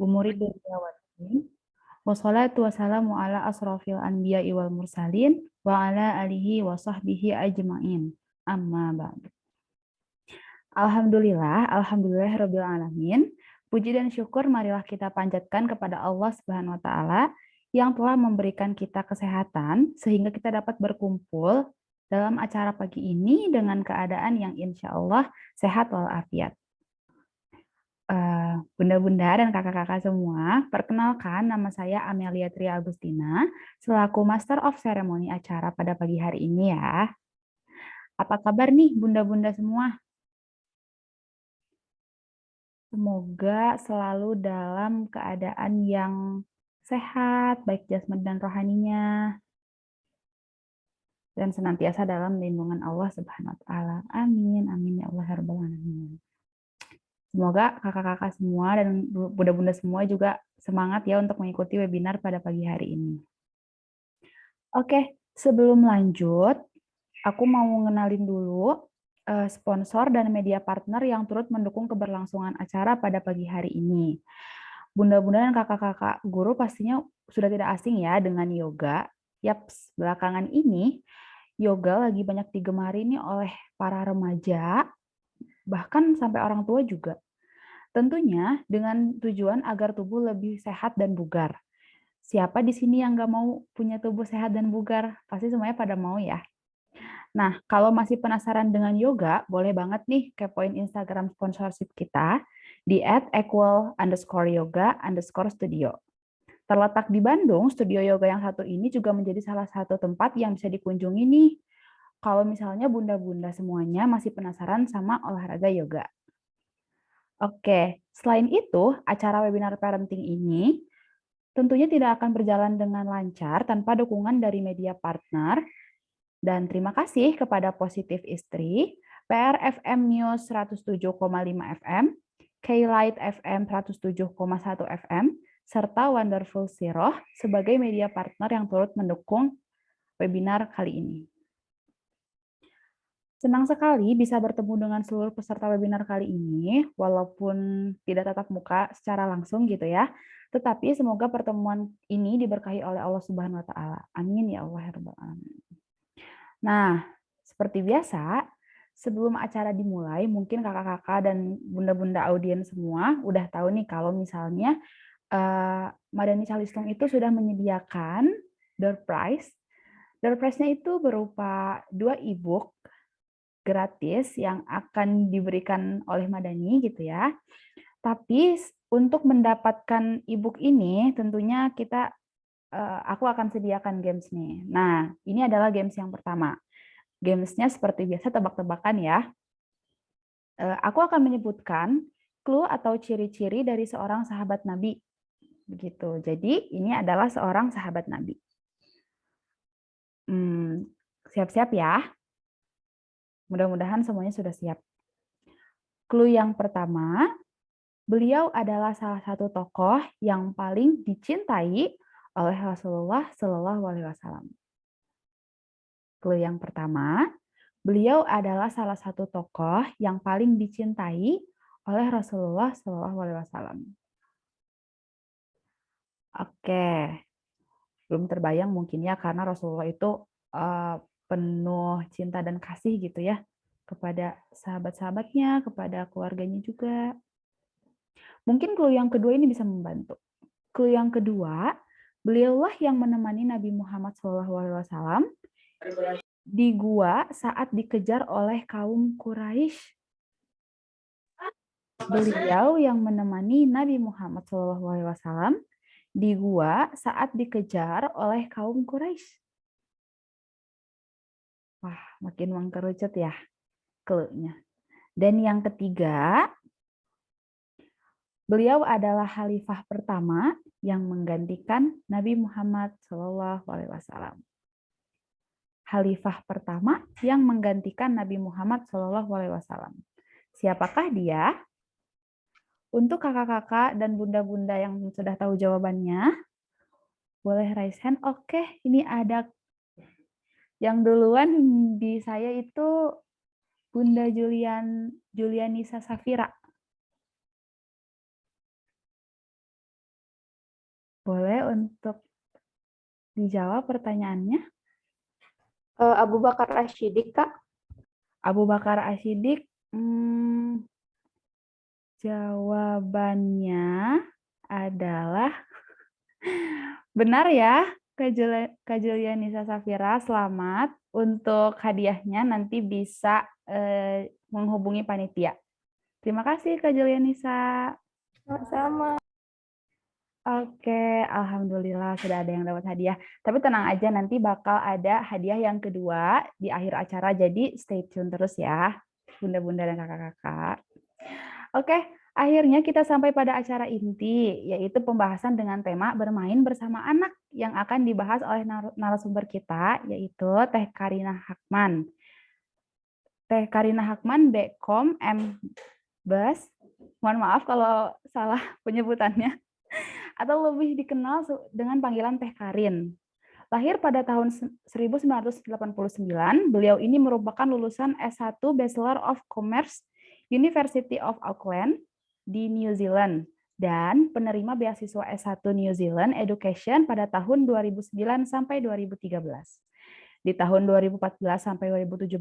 umuri dunya waddin. Wassalatu wassalamu ala asrofil anbiya'i wal mursalin wa ala alihi wa sahbihi ajma'in. Amma ba'du. Alhamdulillah rabbil alamin. Puji dan syukur marilah kita panjatkan kepada Allah Subhanahu wa taala yang telah memberikan kita kesehatan sehingga kita dapat berkumpul dalam acara pagi ini dengan keadaan yang insya Allah sehat walafiat. Bunda-bunda dan kakak-kakak semua, perkenalkan nama saya Amelia Tria Agustina, selaku Master of Ceremony acara pada pagi hari ini ya. Apa kabar nih bunda-bunda semua? Semoga selalu dalam keadaan yang sehat, baik jasmani dan rohaninya, dan senantiasa dalam lindungan Allah Subhanahu wa taala. Amin, amin ya Allah ya rabbal alamin. Semoga kakak-kakak semua dan bunda-bunda semua juga semangat ya untuk mengikuti webinar pada pagi hari ini. Oke, sebelum lanjut, aku mau ngenalin dulu sponsor dan media partner yang turut mendukung keberlangsungan acara pada pagi hari ini. Bunda-bunda dan kakak-kakak guru pastinya sudah tidak asing ya dengan yoga. Yaps, belakangan ini yoga lagi banyak digemari nih oleh para remaja, bahkan sampai orang tua juga. Tentunya dengan tujuan agar tubuh lebih sehat dan bugar. Siapa di sini yang nggak mau punya tubuh sehat dan bugar? Pasti semuanya pada mau ya. Nah, kalau masih penasaran dengan yoga, boleh banget nih kepoin Instagram sponsorship kita di @equal_yoga_studio. Terletak di Bandung, studio yoga yang satu ini juga menjadi salah satu tempat yang bisa dikunjungi nih. Kalau misalnya bunda-bunda semuanya masih penasaran sama olahraga yoga. Oke, selain itu, acara webinar parenting ini tentunya tidak akan berjalan dengan lancar tanpa dukungan dari media partner. Dan terima kasih kepada Positif Istri, PR FM News 107,5 FM, K-Light FM 107,1 FM, serta Wonderful Siroh sebagai media partner yang turut mendukung webinar kali ini. Senang sekali bisa bertemu dengan seluruh peserta webinar kali ini, walaupun tidak tatap muka secara langsung gitu ya. Tetapi semoga pertemuan ini diberkahi oleh Allah Subhanahu wa taala. Amin ya Allah ya rabbal alamin. Nah, seperti biasa, sebelum acara dimulai, mungkin kakak-kakak dan bunda-bunda audiens semua udah tahu nih kalau misalnya Madani Calistung itu sudah menyediakan door prize. Door prize-nya itu berupa 2 e-book gratis yang akan diberikan oleh Madani gitu ya. Tapi untuk mendapatkan e-book ini tentunya aku akan sediakan games nih. Nah, ini adalah games yang pertama. Games-nya seperti biasa tebak-tebakan ya. Aku akan menyebutkan clue atau ciri-ciri dari seorang sahabat Nabi. Begitu. Jadi ini adalah seorang sahabat Nabi. Siap-siap ya. Mudah-mudahan semuanya sudah siap. Clue yang pertama, beliau adalah salah satu tokoh yang paling dicintai oleh Rasulullah Shallallahu Alaihi Wasallam. Clue yang pertama, beliau adalah salah satu tokoh yang paling dicintai oleh Rasulullah Shallallahu Alaihi Wasallam. Oke, belum terbayang mungkin ya karena Rasulullah itu penuh cinta dan kasih gitu ya kepada sahabat-sahabatnya, kepada keluarganya juga. Mungkin clue yang kedua ini bisa membantu. Clue yang kedua, beliaulah yang menemani Nabi Muhammad SAW di gua saat dikejar oleh kaum Quraisy. Beliau yang menemani Nabi Muhammad SAW di gua saat dikejar oleh kaum Quraisy. Wah, makin mengkerucut ya clue-nya. Dan yang ketiga, beliau adalah khalifah pertama yang menggantikan Nabi Muhammad SAW. Khalifah pertama yang menggantikan Nabi Muhammad SAW. Siapakah dia? Untuk kakak-kakak dan bunda-bunda yang sudah tahu jawabannya, boleh raise hand. Oke, ini ada yang duluan di saya itu Bunda Julianisa Safira. Boleh untuk dijawab pertanyaannya? Abu Bakar Ashidik, Kak. Abu Bakar Ashidik, jawabannya adalah benar ya, Kak Julianisa Safira. Selamat untuk hadiahnya, nanti bisa menghubungi panitia. Terima kasih Kak Julianisa. Sama-sama. Oke, alhamdulillah sudah ada yang dapat hadiah. Tapi tenang aja, nanti bakal ada hadiah yang kedua di akhir acara, jadi stay tune terus ya, bunda-bunda dan kakak-kakak. Oke, akhirnya kita sampai pada acara inti, yaitu pembahasan dengan tema bermain bersama anak yang akan dibahas oleh narasumber kita, yaitu Teh Karina Hakman. Teh Karina Hakman, Bkom, M.Bes. Mohon maaf kalau salah penyebutannya, atau lebih dikenal dengan panggilan Teh Karin. Lahir pada tahun 1989, beliau ini merupakan lulusan S1 Bachelor of Commerce University of Auckland di New Zealand dan penerima beasiswa S1 New Zealand Education pada tahun 2009 sampai 2013. Di tahun 2014 sampai 2017,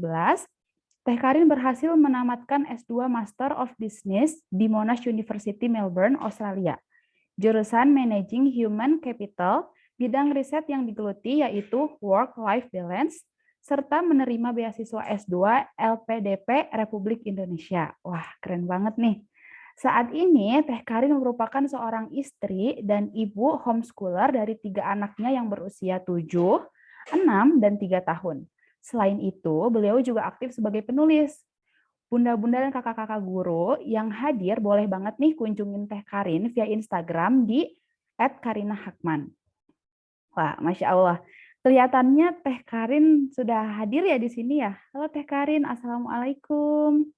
Teh Karin berhasil menamatkan S2 Master of Business di Monash University Melbourne, Australia. Jurusan Managing Human Capital, bidang riset yang digeluti yaitu Work-Life Balance, serta menerima beasiswa S2 LPDP Republik Indonesia. Wah, keren banget nih. Saat ini, Teh Karin merupakan seorang istri dan ibu homeschooler dari 3 anaknya yang berusia 7, 6, dan 3 tahun. Selain itu, beliau juga aktif sebagai penulis. Bunda-bunda dan kakak-kakak guru yang hadir boleh banget nih kunjungin Teh Karin via Instagram di @karinahakman. Wah, Masya Allah. Kelihatannya Teh Karin sudah hadir ya di sini ya. Halo Teh Karin, Assalamualaikum.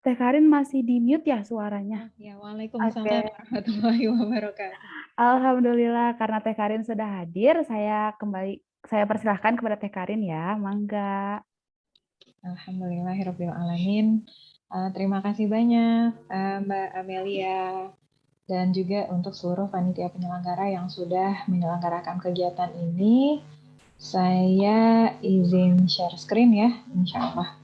Teh Karin masih di mute ya suaranya? Ya, waalaikumsalam warahmatullahi wabarakatuh. Alhamdulillah, karena Teh Karin sudah hadir, saya persilahkan kepada Teh Karin ya, mangga. Alhamdulillahirabbil alamin. Terima kasih banyak Mbak Amelia dan juga untuk seluruh panitia penyelenggara yang sudah menyelenggarakan kegiatan ini. Saya izin share screen ya, insya Allah.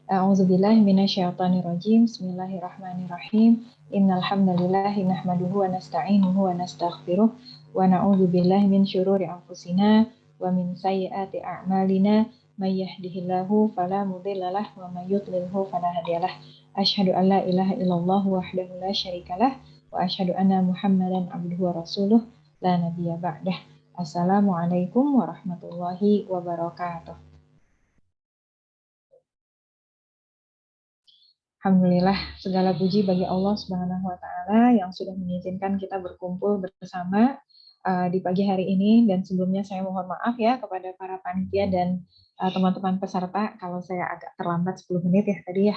A'udzubillahi minasyaitonirrajim. Bismillahirrahmanirrahim. Innal hamdalillahi nahmaduhu wa nasta'inuhu wa nastaghfiruh wa na'udzubillahi min syururi anfusina wa min sayyiati a'malina may yahdihillahu fala mudhillalah wa may yudlilhu fala hadiyalah. Asyhadu an la ilaha illallah wahdahu la syarikalah wa asyhadu anna Muhammadan abduhu wa rasuluh la nabiyya ba'dah. Assalamualaikum warahmatullahi wabarakatuh. Alhamdulillah, segala puji bagi Allah Subhanahu wa Ta'ala yang sudah mengizinkan kita berkumpul bersama di pagi hari ini. Dan sebelumnya saya mohon maaf ya kepada para panitia dan teman-teman peserta kalau saya agak terlambat 10 menit ya tadi ya.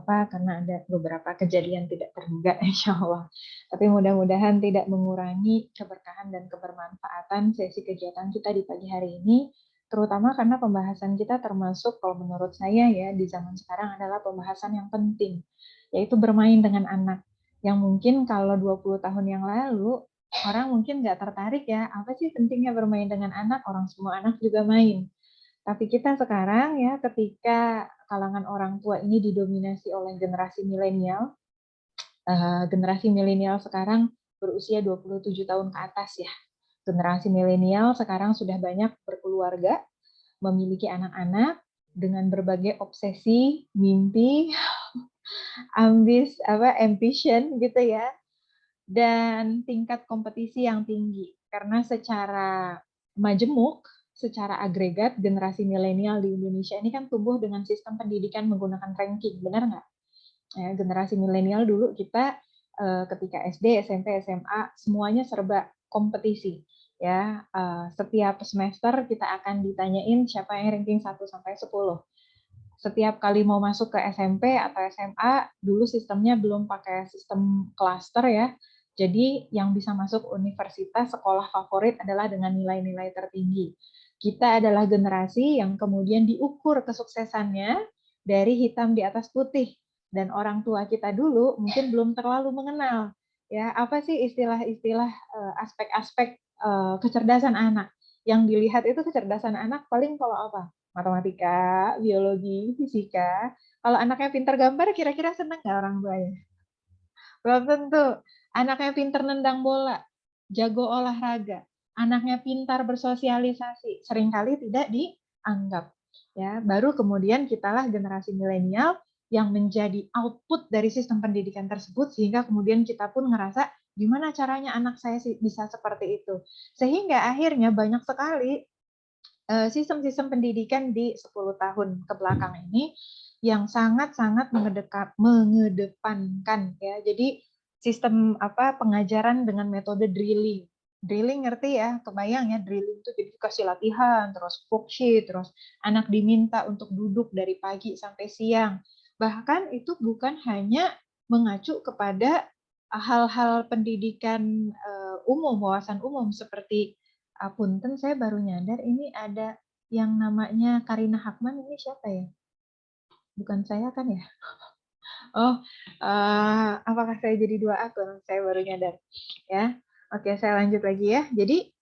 Karena ada beberapa kejadian tidak terduga insya Allah. Tapi mudah-mudahan tidak mengurangi keberkahan dan kebermanfaatan sesi kegiatan kita di pagi hari ini, terutama karena pembahasan kita termasuk kalau menurut saya ya di zaman sekarang adalah pembahasan yang penting, yaitu bermain dengan anak. Yang mungkin kalau 20 tahun yang lalu orang mungkin nggak tertarik ya, apa sih pentingnya bermain dengan anak, orang semua anak juga main. Tapi kita sekarang ya ketika kalangan orang tua ini didominasi oleh generasi milenial, generasi milenial sekarang berusia 27 tahun ke atas ya. Generasi milenial sekarang sudah banyak berkeluarga, memiliki anak-anak dengan berbagai obsesi, mimpi, ambition gitu ya. Dan tingkat kompetisi yang tinggi. Karena secara majemuk, secara agregat, generasi milenial di Indonesia ini kan tumbuh dengan sistem pendidikan menggunakan ranking, benar nggak? Ya, generasi milenial dulu kita ketika SD, SMP, SMA, semuanya serba kompetisi. Ya, setiap semester kita akan ditanyain siapa yang ranking 1 sampai 10. Setiap kali mau masuk ke SMP atau SMA, dulu sistemnya belum pakai sistem klaster ya. Jadi yang bisa masuk universitas sekolah favorit adalah dengan nilai-nilai tertinggi. Kita adalah generasi yang kemudian diukur kesuksesannya dari hitam di atas putih. dan orang tua kita dulu mungkin belum terlalu mengenal ya apa sih istilah-istilah aspek-aspek kecerdasan anak. Yang dilihat itu kecerdasan anak paling kalau apa? Matematika, biologi, fisika. Kalau anaknya pintar gambar, kira-kira seneng nggak orang tuanya? Belum tentu. Anaknya pintar nendang bola, jago olahraga, anaknya pintar bersosialisasi, seringkali tidak dianggap. Ya, baru kemudian kitalah generasi milenial yang menjadi output dari sistem pendidikan tersebut, sehingga kemudian kita pun ngerasa gimana caranya anak saya bisa seperti itu. Sehingga akhirnya banyak sekali sistem-sistem pendidikan di 10 tahun ke belakang ini yang sangat-sangat mengedepankan ya. Jadi sistem pengajaran dengan metode drilling. Drilling ngerti ya, kebayang ya, drilling itu jadi dikasih latihan, terus worksheet, terus anak diminta untuk duduk dari pagi sampai siang. Bahkan itu bukan hanya mengacu kepada hal-hal pendidikan umum, wawasan umum seperti punten, saya baru nyadar ini ada yang namanya Karina Hakman, ini siapa ya? Bukan saya kan ya? Oh, apakah saya jadi dua akun? Saya baru nyadar. Ya, oke, saya lanjut lagi ya. Jadi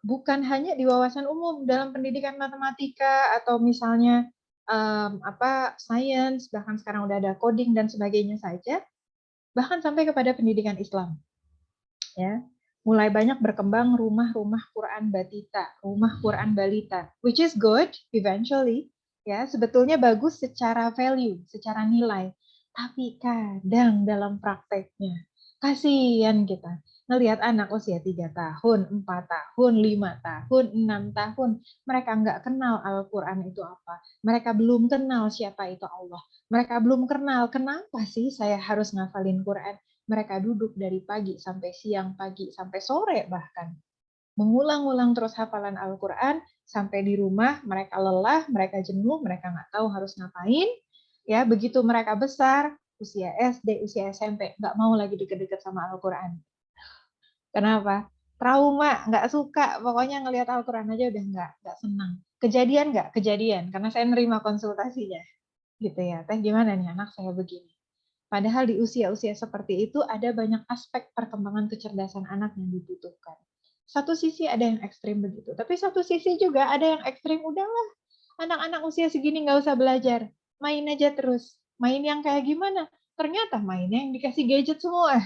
bukan hanya di wawasan umum dalam pendidikan matematika atau misalnya sains, bahkan sekarang udah ada coding dan sebagainya saja, bahkan sampai kepada pendidikan Islam. Ya, mulai banyak berkembang rumah-rumah Quran Batita, rumah Quran Balita, which is good eventually. Ya, sebetulnya bagus secara value, secara nilai. Tapi kadang dalam prakteknya, kasihan kita. Ngelihat anak usia 3 tahun, 4 tahun, 5 tahun, 6 tahun, mereka nggak kenal Al-Quran itu apa. Mereka belum kenal siapa itu Allah. Mereka belum kenal kenapa sih saya harus ngafalin Quran. Mereka duduk dari pagi sampai siang, pagi sampai sore bahkan. Mengulang-ulang terus hafalan Al-Quran, sampai di rumah mereka lelah, mereka jenuh, mereka nggak tahu harus ngapain. Ya, begitu mereka besar, usia SD, usia SMP, nggak mau lagi deket-deket sama Al-Quran. Kenapa? Trauma, nggak suka, pokoknya ngelihat Al-Quran aja udah nggak senang. Kejadian nggak? Kejadian, karena saya nerima konsultasinya. Gitu ya, teh gimana nih anak saya begini. Padahal di usia-usia seperti itu ada banyak aspek perkembangan kecerdasan anak yang dibutuhkan. Satu sisi ada yang ekstrim begitu, tapi satu sisi juga ada yang ekstrim, udahlah, anak-anak usia segini nggak usah belajar, main aja terus. Main yang kayak gimana? Ternyata mainnya yang dikasih gadget semua.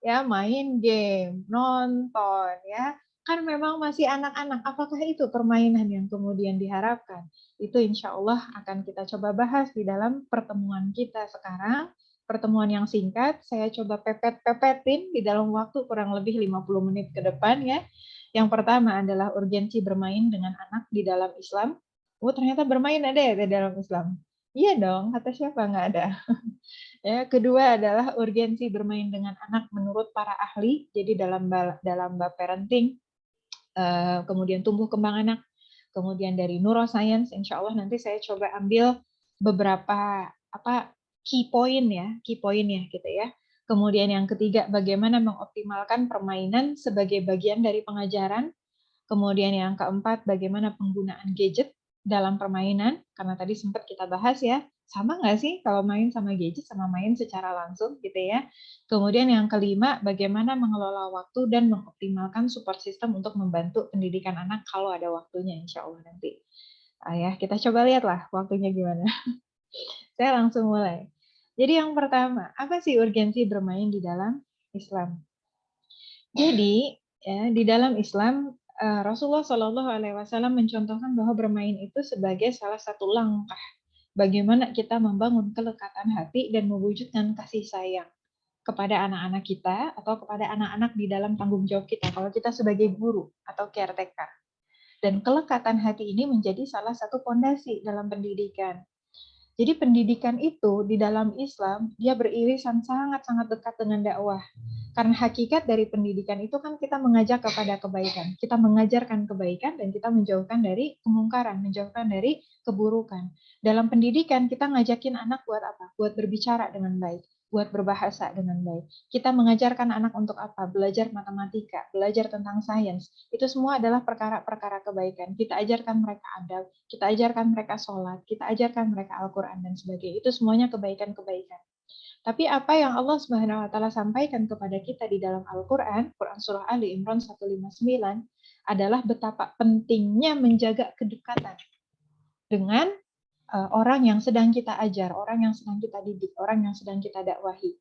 Ya, main game, nonton, ya. Kan memang masih anak-anak. Apakah itu permainan yang kemudian diharapkan? Itu insya Allah akan kita coba bahas di dalam pertemuan kita sekarang. Pertemuan yang singkat, saya coba pepet-pepetin di dalam waktu kurang lebih 50 menit ke depan ya. Yang pertama adalah urgensi bermain dengan anak di dalam Islam. Oh, ternyata bermain ada ya di dalam Islam. Iya dong, kata siapa nggak ada. Ya, kedua adalah urgensi bermain dengan anak menurut para ahli. Jadi dalam bab parenting, kemudian tumbuh kembang anak, kemudian dari neuroscience, insya Allah nanti saya coba ambil beberapa key point ya gitu ya. Kemudian yang ketiga, bagaimana mengoptimalkan permainan sebagai bagian dari pengajaran. Kemudian yang keempat, bagaimana penggunaan gadget dalam permainan, karena tadi sempat kita bahas ya, sama nggak sih kalau main sama gadget sama main secara langsung gitu ya. Kemudian yang kelima, bagaimana mengelola waktu dan mengoptimalkan support system untuk membantu pendidikan anak kalau ada waktunya insya Allah nanti. Ya, kita coba lihatlah waktunya gimana. Saya langsung mulai. Jadi yang pertama, apa sih urgensi bermain di dalam Islam? Jadi ya, di dalam Islam Rasulullah Shallallahu Alaihi Wasallam mencontohkan bahwa bermain itu sebagai salah satu langkah bagaimana kita membangun kelekatan hati dan mewujudkan kasih sayang kepada anak-anak kita atau kepada anak-anak di dalam tanggung jawab kita kalau kita sebagai guru atau caretaker. Dan kelekatan hati ini menjadi salah satu fondasi dalam pendidikan. Jadi pendidikan itu di dalam Islam dia beririsan sangat-sangat dekat dengan dakwah. Karena hakikat dari pendidikan itu kan kita mengajak kepada kebaikan. Kita mengajarkan kebaikan dan kita menjauhkan dari kemungkaran, menjauhkan dari keburukan. Dalam pendidikan kita ngajakin anak buat apa? Buat berbicara dengan baik. buat berbahasa dengan baik. Kita mengajarkan anak untuk apa? Belajar matematika, belajar tentang sains. Itu semua adalah perkara-perkara kebaikan. Kita ajarkan mereka adab, kita ajarkan mereka sholat, kita ajarkan mereka Al-Quran dan sebagainya. Itu semuanya kebaikan-kebaikan. Tapi apa yang Allah Subhanahu wa taala sampaikan kepada kita di dalam Al-Qur'an, Quran surah Ali Imran 159 adalah betapa pentingnya menjaga kedekatan dengan orang yang sedang kita ajar, orang yang sedang kita didik, orang yang sedang kita dakwahi.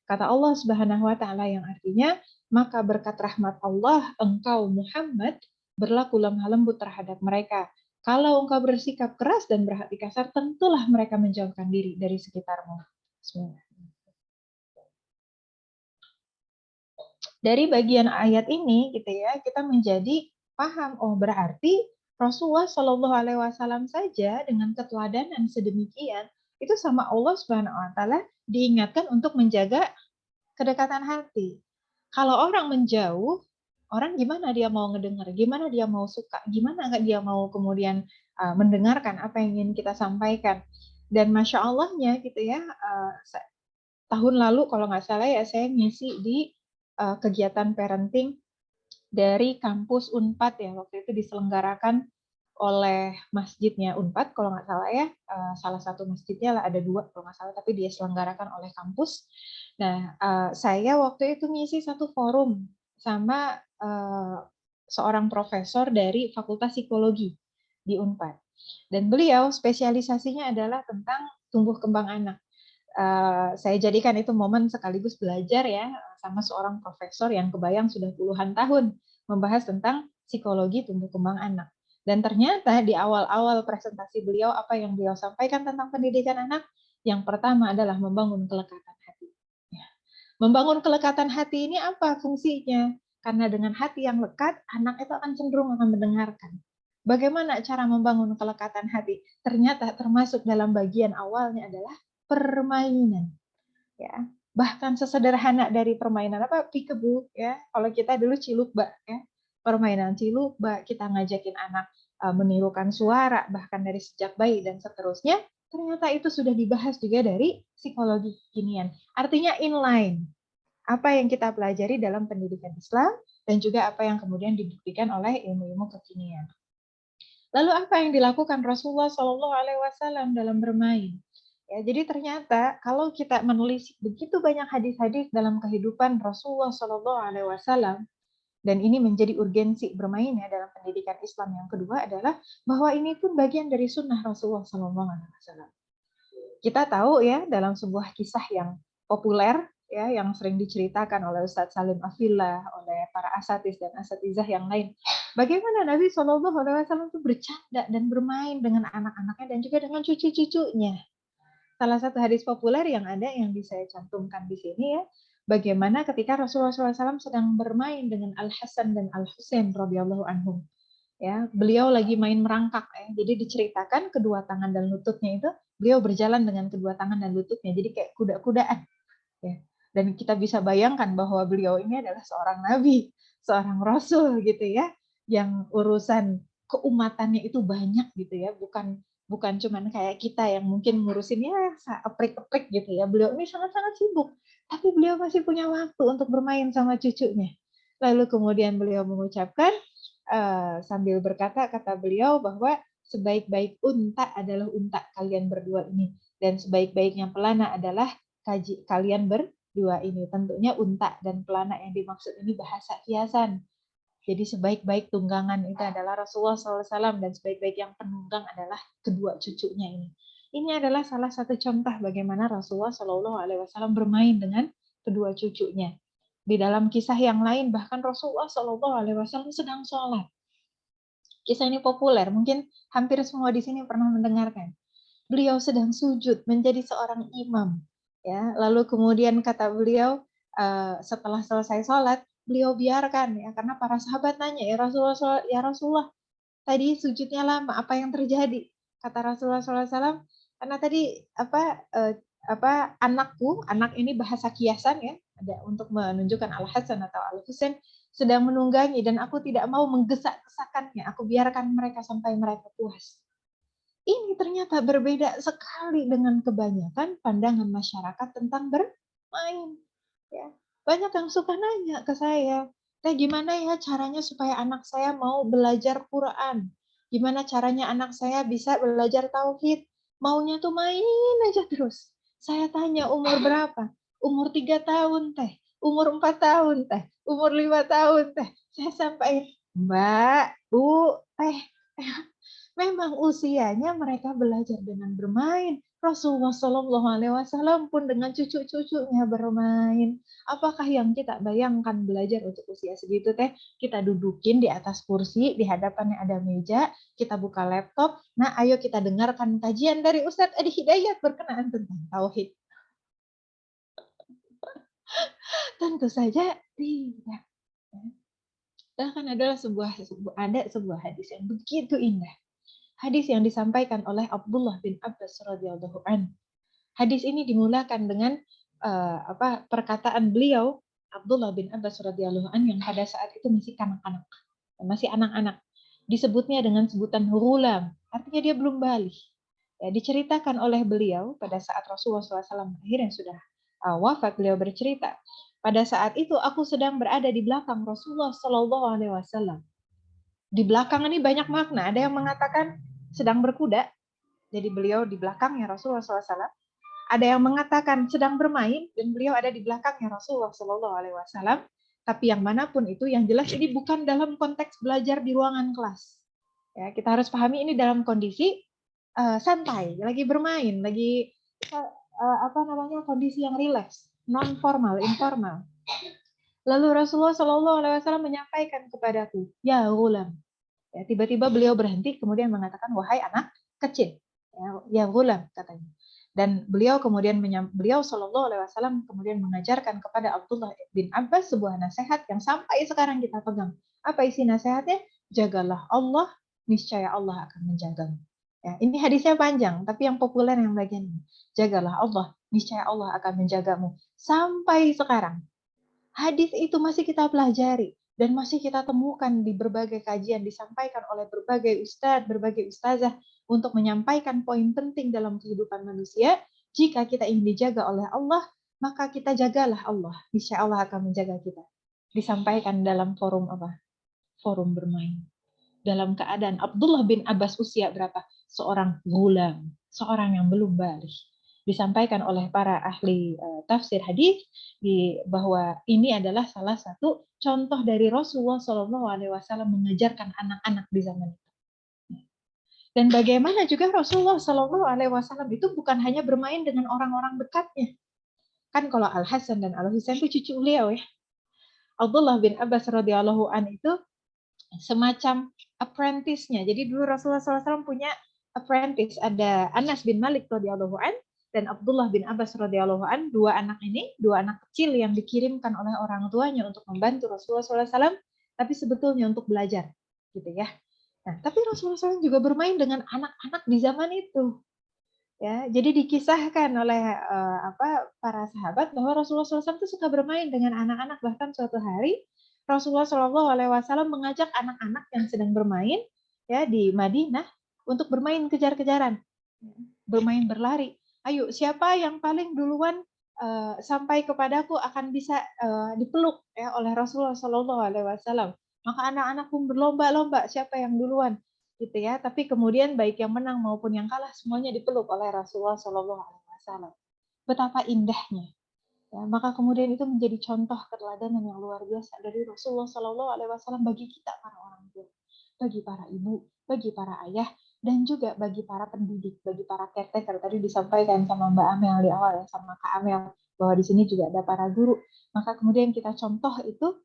Kata Allah Subhanahu wa taala yang artinya, maka berkat rahmat Allah engkau Muhammad berlaku lemah lembut terhadap mereka. Kalau engkau bersikap keras dan berhati kasar, tentulah mereka menjauhkan diri dari sekitarmu. Bismillah. Dari bagian ayat ini gitu ya, kita menjadi paham, oh berarti Rasulullah Shallallahu Alaihi Wasallam saja dengan keteladanan sedemikian itu sama Allah Subhanahu Wa Taala diingatkan untuk menjaga kedekatan hati. Kalau orang menjauh, orang gimana dia mau ngedengar, gimana dia mau suka, gimana nggak dia mau kemudian mendengarkan apa yang ingin kita sampaikan. Dan masya Allahnya gitu ya, tahun lalu kalau nggak salah ya saya ngisi di kegiatan parenting dari kampus Unpad ya, waktu itu diselenggarakan oleh masjidnya Unpad kalau nggak salah ya, salah satu masjidnya lah, ada 2 kalau nggak salah, tapi dia selenggarakan oleh kampus. Nah, saya waktu itu ngisi satu forum sama seorang profesor dari Fakultas Psikologi di Unpad, dan beliau spesialisasinya adalah tentang tumbuh kembang anak. Saya jadikan itu momen sekaligus belajar ya sama seorang profesor yang kebayang sudah puluhan tahun membahas tentang psikologi tumbuh kembang anak. Dan ternyata di awal-awal presentasi beliau, apa yang beliau sampaikan tentang pendidikan anak, yang pertama adalah membangun kelekatan hati. Ya. Membangun kelekatan hati ini apa fungsinya? Karena dengan hati yang lekat, anak itu akan cenderung akan mendengarkan. Bagaimana cara membangun kelekatan hati? Ternyata termasuk dalam bagian awalnya adalah permainan, ya. Bahkan sesederhana dari permainan apa peekaboo ya, kalau kita dulu cilukba ya, permainan cilukba, kita ngajakin anak menirukan suara bahkan dari sejak bayi dan seterusnya, ternyata itu sudah dibahas juga dari psikologi kekinian. Artinya inline apa yang kita pelajari dalam pendidikan Islam dan juga apa yang kemudian dibuktikan oleh ilmu-ilmu kekinian. Lalu apa yang dilakukan Rasulullah Shallallahu Alaihi Wasallam dalam bermain? Ya, jadi ternyata kalau kita menelisik begitu banyak hadis-hadis dalam kehidupan Rasulullah Shallallahu Alaihi Wasallam, dan ini menjadi urgensi bermainnya dalam pendidikan Islam yang kedua adalah bahwa ini pun bagian dari sunnah Rasulullah Shallallahu Alaihi Wasallam. Kita tahu ya dalam sebuah kisah yang populer ya yang sering diceritakan oleh Ustadz Salim Afillah, oleh para asatis dan asatizah yang lain, bagaimana Nabi Shallallahu Alaihi Wasallam itu bercanda dan bermain dengan anak-anaknya dan juga dengan cucu-cucunya. Salah satu hadis populer yang ada yang bisa saya cantumkan di sini ya, bagaimana ketika Rasulullah SAW sedang bermain dengan Al Hasan dan Al Husain radhiyallahu anhum. Ya, beliau lagi main merangkak ya. Jadi diceritakan kedua tangan dan lututnya itu beliau berjalan dengan kedua tangan dan lututnya. Jadi kayak kuda-kudaan. Ya. Dan kita bisa bayangkan bahwa beliau ini adalah seorang nabi, seorang rasul gitu ya, yang urusan keumatannya itu banyak gitu ya, bukan cuman kayak kita yang mungkin ngurusin ya eprik-eprik gitu ya. Beliau ini sangat-sangat sibuk, tapi beliau masih punya waktu untuk bermain sama cucunya. Lalu kemudian beliau mengucapkan sambil berkata, kata beliau bahwa sebaik-baik unta adalah unta kalian berdua ini, dan sebaik-baiknya pelana adalah kalian berdua ini. Tentunya unta dan pelana yang dimaksud ini bahasa kiasan. Jadi sebaik-baik tunggangan itu adalah Rasulullah SAW, dan sebaik-baik yang penunggang adalah kedua cucunya ini. Ini adalah salah satu contoh bagaimana Rasulullah SAW bermain dengan kedua cucunya. Di dalam kisah yang lain, bahkan Rasulullah SAW sedang sholat. Kisah ini populer, mungkin hampir semua di sini pernah mendengarkan. Beliau sedang sujud menjadi seorang imam. Ya, lalu kemudian kata beliau, setelah selesai sholat, beliau biarkan ya, karena para sahabat nanya, ya Rasulullah, tadi sujudnya lama, apa yang terjadi? Kata Rasulullah SAW, karena tadi anakku, anak ini bahasa kiasan ya, ada untuk menunjukkan Al Hasan atau Al Husain sedang menunggangi, dan aku tidak mau menggesak-gesakannya, aku biarkan mereka sampai mereka puas. Ini ternyata berbeda sekali dengan kebanyakan pandangan masyarakat tentang main. Ya. Banyak yang suka nanya ke saya, "Teh, gimana ya caranya supaya anak saya mau belajar Quran? Gimana caranya anak saya bisa belajar tauhid? Maunya tuh main aja terus." Saya tanya, "Umur berapa?" "Umur 3 tahun, Teh. Umur 4 tahun, Teh. Umur 5 tahun, Teh." Saya sampaikan, "Mbak, Bu, Teh, memang usianya mereka belajar dengan bermain. Rasulullah Shallallahu Alaihi Wasallam pun dengan cucu-cucunya bermain. Apakah yang kita bayangkan belajar untuk usia segitu teh? Kita dudukin di atas kursi, di hadapannya ada meja, kita buka laptop. Nah, ayo kita dengarkan kajian dari Ustadz Adi Hidayat berkenaan tentang tauhid. Tentu saja tidak. Bahkan adalah sebuah hadis yang begitu indah. Hadis yang disampaikan oleh Abdullah bin Abbas radhiyallahu anhu. Hadis ini dimulakan dengan perkataan beliau Abdullah bin Abbas radhiyallahu anhu yang pada saat itu masih kanak-kanak, masih anak-anak. Disebutnya dengan sebutan hurulam, artinya dia belum balik. Ya, diceritakan oleh beliau pada saat Rasulullah SAW akhirnya sudah wafat, beliau bercerita, pada saat itu aku sedang berada di belakang Rasulullah SAW. Di belakang ini banyak makna. Ada yang mengatakan sedang berkuda, jadi beliau di belakangnya Rasulullah SAW. Ada yang mengatakan sedang bermain dan beliau ada di belakangnya Rasulullah SAW. Tapi yang manapun itu, yang jelas ini bukan dalam konteks belajar di ruangan kelas. Ya, kita harus pahami ini dalam kondisi santai, lagi bermain, lagi kondisi yang rileks, non formal, informal. Lalu Rasulullah SAW menyampaikan kepadaku, ya ghulam. Ya, tiba-tiba beliau berhenti, kemudian mengatakan, wahai anak kecil, ya ghulam katanya. Dan beliau Shallallahu Alaihi Wasallam kemudian mengajarkan kepada Abdullah bin Abbas sebuah nasihat yang sampai sekarang kita pegang. Apa isi nasihatnya? Jagalah Allah, niscaya Allah akan menjagamu. Ya, ini hadisnya panjang, tapi yang populer yang bagian ini. Jagalah Allah, niscaya Allah akan menjagamu. Sampai sekarang, hadis itu masih kita pelajari dan masih kita temukan di berbagai kajian disampaikan oleh berbagai ustadz, berbagai ustazah untuk menyampaikan poin penting dalam kehidupan manusia. Jika kita ingin dijaga oleh Allah, maka kita jagalah Allah. Insya Allah akan menjaga kita. Disampaikan dalam forum apa? Forum bermain. Dalam keadaan Abdullah bin Abbas usia berapa? Seorang gulam, seorang yang belum balik. Disampaikan oleh para ahli tafsir hadis bahwa ini adalah salah satu contoh dari Rasulullah SAW mengajarkan anak-anak di zaman itu. Dan bagaimana juga Rasulullah SAW itu bukan hanya bermain dengan orang-orang dekatnya. Kan kalau Al Hasan dan Al Husain itu cucu beliau ya. Abdullah bin Abbas radhiyallahu an itu semacam apprentice-nya. Jadi dulu Rasulullah SAW punya apprentice, ada Anas bin Malik radhiyallahu an dan Abdullah bin Abbas radhiyallahu an, dua anak kecil yang dikirimkan oleh orang tuanya untuk membantu Rasulullah SAW, tapi sebetulnya untuk belajar, gitu ya. Nah, tapi Rasulullah SAW juga bermain dengan anak-anak di zaman itu. Ya, jadi dikisahkan oleh para sahabat bahwa Rasulullah SAW itu suka bermain dengan anak-anak. Bahkan suatu hari Rasulullah SAW mengajak anak-anak yang sedang bermain ya di Madinah untuk bermain kejar-kejaran, bermain berlari. Ayo, siapa yang paling duluan sampai kepadaku akan bisa dipeluk ya oleh Rasulullah SAW. Maka anak-anak pun berlomba-lomba siapa yang duluan, gitu ya. Tapi kemudian baik yang menang maupun yang kalah semuanya dipeluk oleh Rasulullah SAW. Betapa indahnya. Ya, maka kemudian itu menjadi contoh keteladanan yang luar biasa dari Rasulullah SAW bagi kita para orang tua, bagi para ibu, bagi para ayah, dan juga bagi para pendidik, bagi para caretaker. Tadi disampaikan sama Mbak Amel di awal ya, sama Kak Amel, bahwa di sini juga ada para guru. Maka kemudian kita contoh itu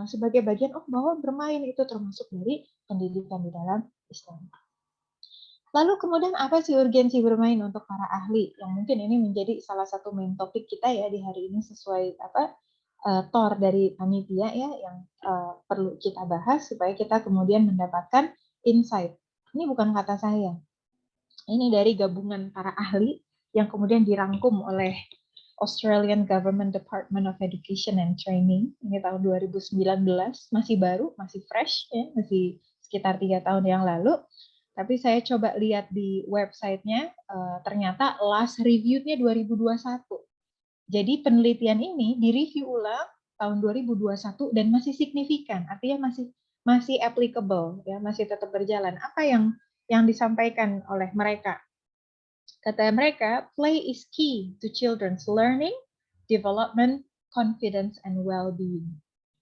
sebagai bagian bahwa bermain itu termasuk dari pendidikan di dalam Islam. Lalu kemudian apa sih urgensi bermain untuk para ahli? Yang mungkin ini menjadi salah satu main topik kita ya di hari ini sesuai TOR dari panitia ya yang perlu kita bahas supaya kita kemudian mendapatkan insight. Ini bukan kata saya. Ini dari gabungan para ahli yang kemudian dirangkum oleh Australian Government Department of Education and Training. Ini tahun 2019, masih baru, masih fresh, ya, masih sekitar 3 tahun yang lalu. Tapi saya coba lihat di website-nya, ternyata last review-nya 2021. Jadi penelitian ini direview ulang tahun 2021 dan masih signifikan, artinya masih applicable, ya, masih tetap berjalan. Apa yang disampaikan oleh mereka? Kata mereka, play is key to children's learning, development, confidence, and well-being.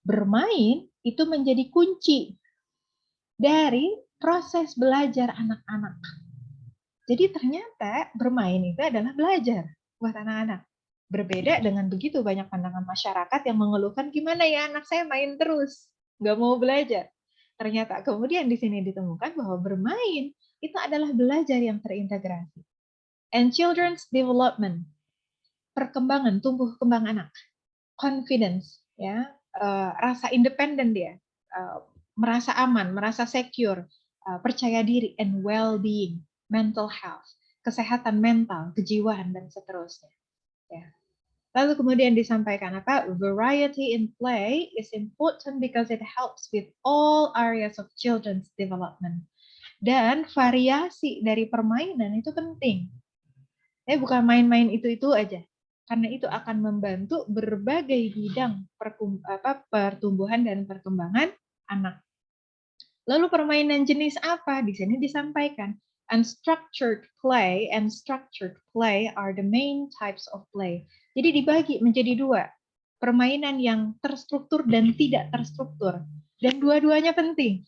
Bermain itu menjadi kunci dari proses belajar anak-anak. Jadi ternyata bermain itu adalah belajar buat anak-anak. Berbeda dengan begitu banyak pandangan masyarakat yang mengeluhkan gimana ya anak saya main terus, nggak mau belajar. Ternyata kemudian di sini ditemukan bahwa bermain itu adalah belajar yang terintegrasi. And children's development, perkembangan tumbuh kembang anak, confidence, ya, rasa independen dia, merasa aman, merasa secure, percaya diri, and well-being, mental health, kesehatan mental, kejiwaan, dan seterusnya. Ya. Lalu kemudian disampaikan apa? Variety in play is important because it helps with all areas of children's development. Dan variasi dari permainan itu penting. Bukan main-main itu aja. Karena itu akan membantu berbagai bidang pertumbuhan dan perkembangan anak. Lalu permainan jenis apa? Di sini disampaikan. Unstructured play and structured play are the main types of play. Jadi dibagi menjadi dua. Permainan yang terstruktur dan tidak terstruktur. Dan dua-duanya penting.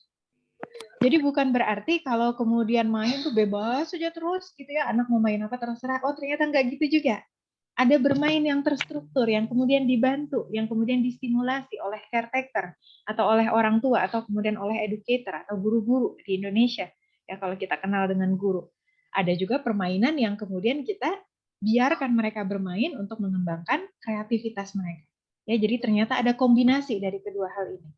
Jadi bukan berarti kalau kemudian main tuh bebas saja terus gitu ya, anak mau main apa terserah. Oh ternyata nggak gitu juga. Ada bermain yang terstruktur, yang kemudian dibantu, yang kemudian distimulasi oleh caretaker atau oleh orang tua atau kemudian oleh educator atau guru-guru di Indonesia. Ya kalau kita kenal dengan guru. Ada juga permainan yang kemudian kita biarkan mereka bermain untuk mengembangkan kreativitas mereka. Ya, jadi ternyata ada kombinasi dari kedua hal ini.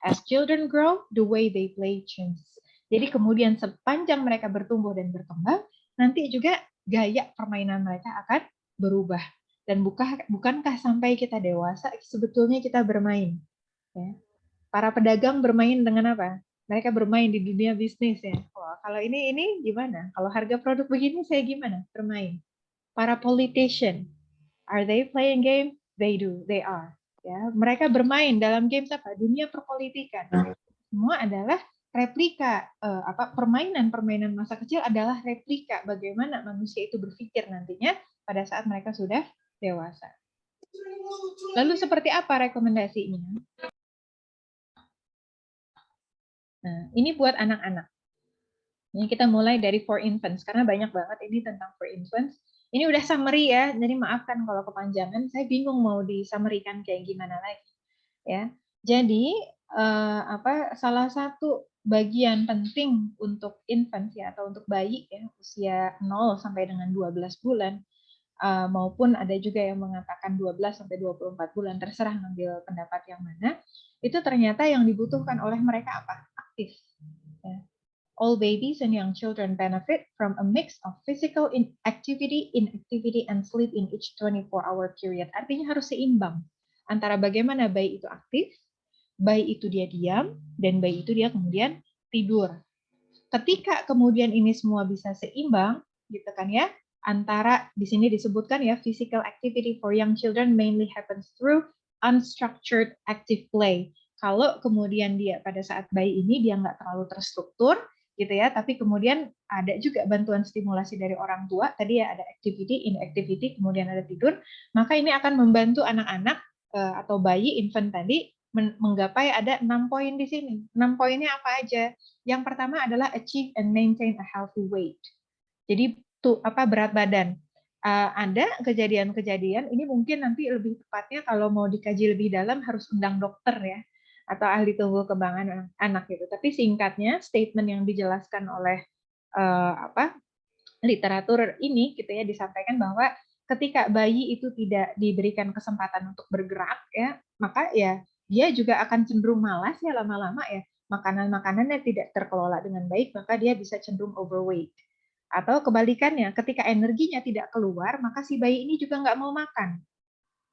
As children grow, the way they play changes. Jadi kemudian sepanjang mereka bertumbuh dan berkembang, nanti juga gaya permainan mereka akan berubah. Dan bukankah sampai kita dewasa, sebetulnya kita bermain. Ya. Para pedagang bermain dengan apa? Mereka bermain di dunia bisnis ya. Wah, kalau ini gimana? Kalau harga produk begini, saya gimana? Bermain. Para politician, are they playing game? They do, they are. Ya, mereka bermain dalam games apa? Dunia perpolitikan. Semua adalah replika permainan masa kecil adalah replika bagaimana manusia itu berpikir nantinya pada saat mereka sudah dewasa. Lalu seperti apa rekomendasinya? Nah, ini buat anak-anak. Ini kita mulai dari for infants karena banyak banget ini tentang for infants. Ini udah summary ya, jadi maafkan kalau kepanjangan. Saya bingung mau disummary-kan kayak gimana lagi. Ya, jadi salah satu bagian penting untuk infant ya atau untuk bayi ya usia 0 sampai dengan 12 bulan maupun ada juga yang mengatakan 12 sampai 24 bulan terserah ngambil pendapat yang mana itu ternyata yang dibutuhkan oleh mereka apa? Aktif. Ya. All babies and young children benefit from a mix of physical activity, inactivity, and sleep in each 24-hour period. Artinya harus seimbang antara bagaimana bayi itu aktif, bayi itu dia diam, dan bayi itu dia kemudian tidur. Ketika kemudian ini semua bisa seimbang, gitu kan ya, antara di sini disebutkan ya physical activity for young children mainly happens through unstructured active play. Kalau kemudian dia pada saat bayi ini dia nggak terlalu terstruktur, gitu ya, tapi kemudian ada juga bantuan stimulasi dari orang tua, tadi ya ada activity, inactivity, kemudian ada tidur, maka ini akan membantu anak-anak atau bayi infant tadi menggapai ada 6 poin di sini. 6 poinnya apa aja? Yang pertama adalah achieve and maintain a healthy weight. Jadi berat badan. Ada kejadian-kejadian, ini mungkin nanti lebih tepatnya kalau mau dikaji lebih dalam harus undang dokter ya, atau ahli tumbuh kembangan anak gitu. Tapi singkatnya statement yang dijelaskan oleh literatur ini gitu ya disampaikan bahwa ketika bayi itu tidak diberikan kesempatan untuk bergerak ya, maka ya dia juga akan cenderung malas ya lama-lama ya. Makanan-makanannya tidak terkelola dengan baik, maka dia bisa cenderung overweight. Atau kebalikannya, ketika energinya tidak keluar, maka si bayi ini juga nggak mau makan.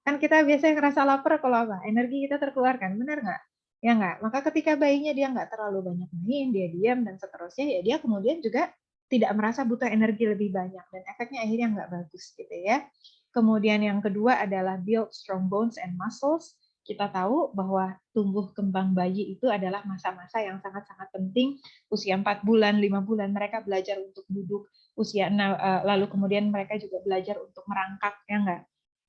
Kan kita biasanya ngerasa lapar kalau apa? Energi kita terkeluarkan, benar nggak? Ya nggak? Maka ketika bayinya dia nggak terlalu banyak main, dia diam dan seterusnya, ya dia kemudian juga tidak merasa butuh energi lebih banyak dan efeknya akhirnya nggak bagus gitu ya. Kemudian yang kedua adalah build strong bones and muscles. Kita tahu bahwa tumbuh kembang bayi itu adalah masa-masa yang sangat-sangat penting. Usia 4 bulan, 5 bulan mereka belajar untuk duduk. Lalu kemudian mereka juga belajar untuk merangkak, ya enggak?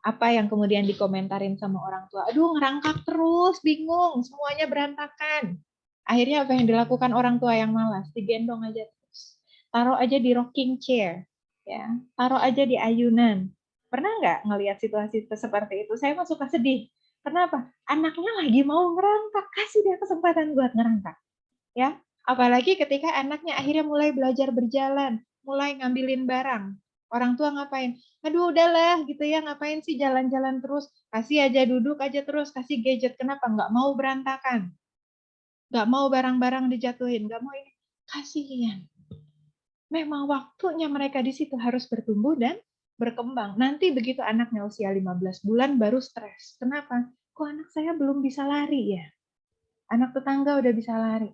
Apa yang kemudian dikomentarin sama orang tua? Aduh, ngerangkak terus, bingung, semuanya berantakan. Akhirnya apa yang dilakukan orang tua yang malas? Digendong aja terus. Taruh aja di rocking chair, ya. Taruh aja di ayunan. Pernah nggak ngelihat situasi seperti itu? Saya mah suka sedih. Kenapa? Anaknya lagi mau ngerangkak, kasih dia kesempatan buat ngerangkak. Ya, apalagi ketika anaknya akhirnya mulai belajar berjalan, mulai ngambilin barang. Orang tua ngapain? Aduh, udahlah gitu ya, ngapain sih jalan-jalan terus? Kasih aja duduk aja terus, kasih gadget. Kenapa? Nggak mau berantakan. Nggak mau barang-barang dijatuhin, nggak mau ini. Kasihan. Memang waktunya mereka di situ harus bertumbuh dan berkembang. Nanti begitu anaknya usia 15 bulan baru stres. Kenapa? Kok anak saya belum bisa lari ya? Anak tetangga udah bisa lari.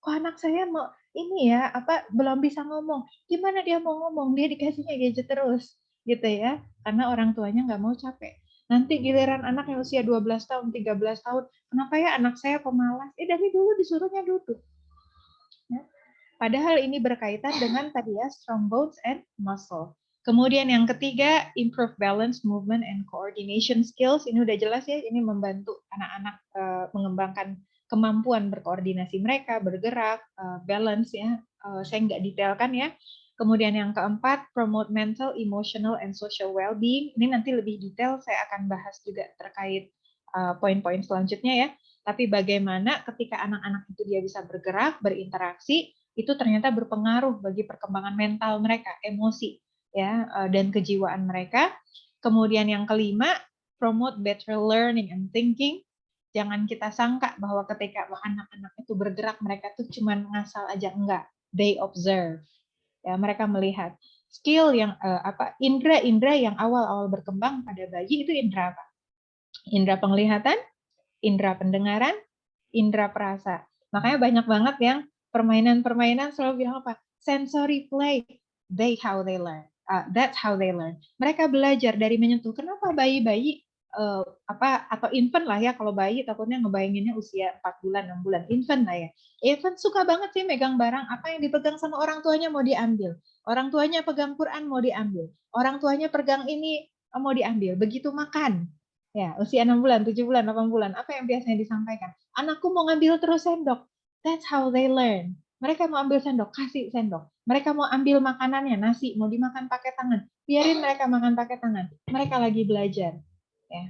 Kok anak saya mau ini ya, belum bisa ngomong. Gimana dia mau ngomong? Dia dikasihnya gadget terus. Gitu ya. Karena orang tuanya nggak mau capek. Nanti giliran anak yang usia 12 tahun, 13 tahun, kenapa ya anak saya pemalas? Dari dulu disuruhnya duduk. Ya. Padahal ini berkaitan dengan tadi ya, strong bones and muscle. Kemudian yang ketiga, improve balance, movement, and coordination skills. Ini udah jelas ya, ini membantu anak-anak mengembangkan kemampuan berkoordinasi mereka, bergerak, balance ya. Saya nggak detailkan ya. Kemudian yang keempat, promote mental, emotional, and social well-being. Ini nanti lebih detail, saya akan bahas juga terkait poin-poin selanjutnya ya. Tapi bagaimana ketika anak-anak itu dia bisa bergerak, berinteraksi, itu ternyata berpengaruh bagi perkembangan mental mereka, emosi, ya, dan kejiwaan mereka. Kemudian yang kelima, promote better learning and thinking. Jangan kita sangka bahwa ketika anak-anak itu bergerak, mereka tuh cuma ngasal aja, enggak. They observe. Ya, mereka melihat skill yang indera-indera yang awal-awal berkembang pada bayi itu indera apa? Indera penglihatan, indera pendengaran, indera perasa. Makanya banyak banget yang permainan-permainan selalu bilang apa? Sensory play. That's how they learn. Mereka belajar dari menyentuh. Kenapa bayi-bayi atau infant lah ya, kalau bayi takutnya ngebayanginnya usia 4 bulan, 6 bulan. Infant lah ya. Infant suka banget sih megang barang, apa yang dipegang sama orang tuanya mau diambil. Orang tuanya pegang Quran mau diambil. Orang tuanya pegang ini mau diambil. Begitu makan. Ya, usia 6 bulan, 7 bulan, 8 bulan, apa yang biasanya disampaikan? Anakku mau ngambil terus sendok. That's how they learn. Mereka mau ambil sendok, kasih sendok. Mereka mau ambil makanannya, nasi, mau dimakan pakai tangan. Biarin mereka makan pakai tangan. Mereka lagi belajar. Ya.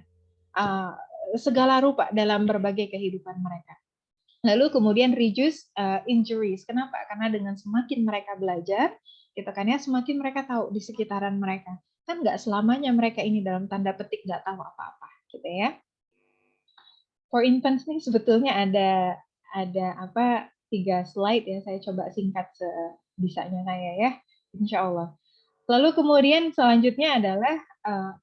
Segala rupa dalam berbagai kehidupan mereka. Lalu kemudian reduce injuries. Kenapa? Karena dengan semakin mereka belajar, gitu kan ya, semakin mereka tahu di sekitaran mereka. Kan nggak selamanya mereka ini dalam tanda petik nggak tahu apa-apa, gitu ya. For infants nih sebetulnya ada 3 slide ya, saya coba singkat sebisanya saya ya, insya Allah. Lalu kemudian selanjutnya adalah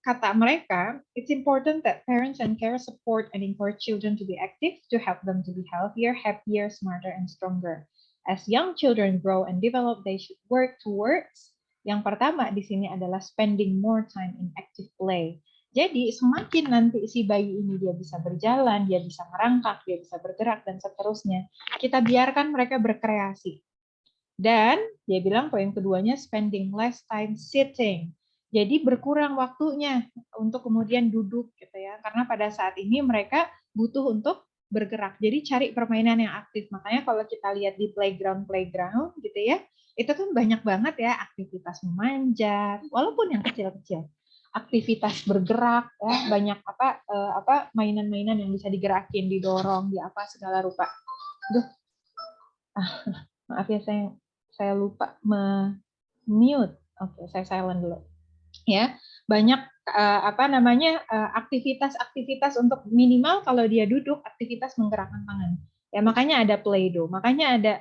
kata mereka, it's important that parents and care support and encourage children to be active to help them to be healthier, happier, smarter, and stronger. As young children grow and develop, they should work towards. Yang pertama di sini adalah spending more time in active play. Jadi semakin nanti si bayi ini dia bisa berjalan, dia bisa merangkak, dia bisa bergerak, dan seterusnya, kita biarkan mereka berkreasi. Dan dia bilang poin keduanya, spending less time sitting. Jadi berkurang waktunya untuk kemudian duduk gitu ya. Karena pada saat ini mereka butuh untuk bergerak. Jadi cari permainan yang aktif. Makanya kalau kita lihat di playground gitu ya, itu kan banyak banget ya aktivitas memanjat, walaupun yang kecil-kecil. Aktivitas bergerak ya, banyak mainan-mainan yang bisa digerakin, didorong, di apa segala rupa. Duh. Maaf ya, saya lupa mute. Oke, saya silent dulu. Ya, banyak aktivitas-aktivitas untuk minimal kalau dia duduk, aktivitas menggerakkan tangan. Ya, makanya ada play-doh, makanya ada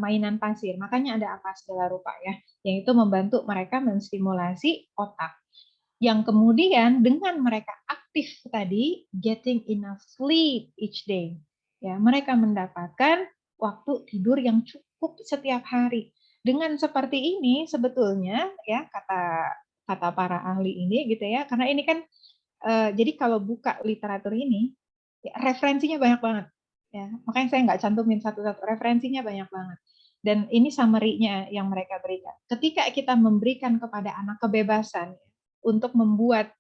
mainan pasir, makanya ada apa segala rupa ya, yang itu membantu mereka menstimulasi otak. Yang kemudian dengan mereka aktif tadi, getting enough sleep each day. Ya, mereka mendapatkan waktu tidur yang cukup setiap hari. Dengan seperti ini sebetulnya ya kata kata para ahli ini gitu ya. Karena ini kan jadi kalau buka literatur ini ya, referensinya banyak banget ya. Makanya saya nggak cantumin satu-satu, referensinya banyak banget. Dan ini summary-nya yang mereka berikan. Ketika kita memberikan kepada anak kebebasan untuk membuat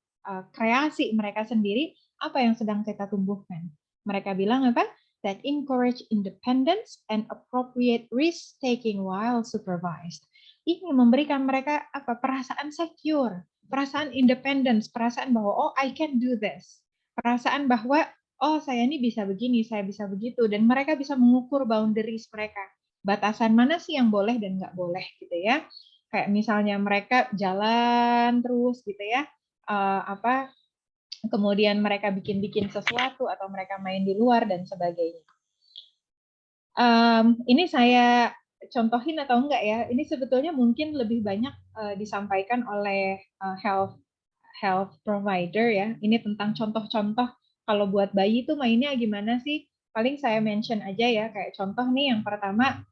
kreasi mereka sendiri, apa yang sedang kita tumbuhkan? Mereka bilang apa? That encourage independence and appropriate risk-taking while supervised. Ini memberikan mereka apa? Perasaan secure, perasaan independence, perasaan bahwa oh I can do this. Perasaan bahwa oh saya ini bisa begini, saya bisa begitu, dan mereka bisa mengukur boundaries mereka. Batasan mana sih yang boleh dan nggak boleh gitu ya. Kayak misalnya mereka jalan terus gitu ya, kemudian mereka bikin sesuatu atau mereka main di luar dan sebagainya. Ini saya contohin atau enggak ya? Ini sebetulnya mungkin lebih banyak disampaikan oleh health provider ya. Ini tentang contoh-contoh kalau buat bayi itu mainnya gimana sih? Paling saya mention aja ya, kayak contoh nih yang pertama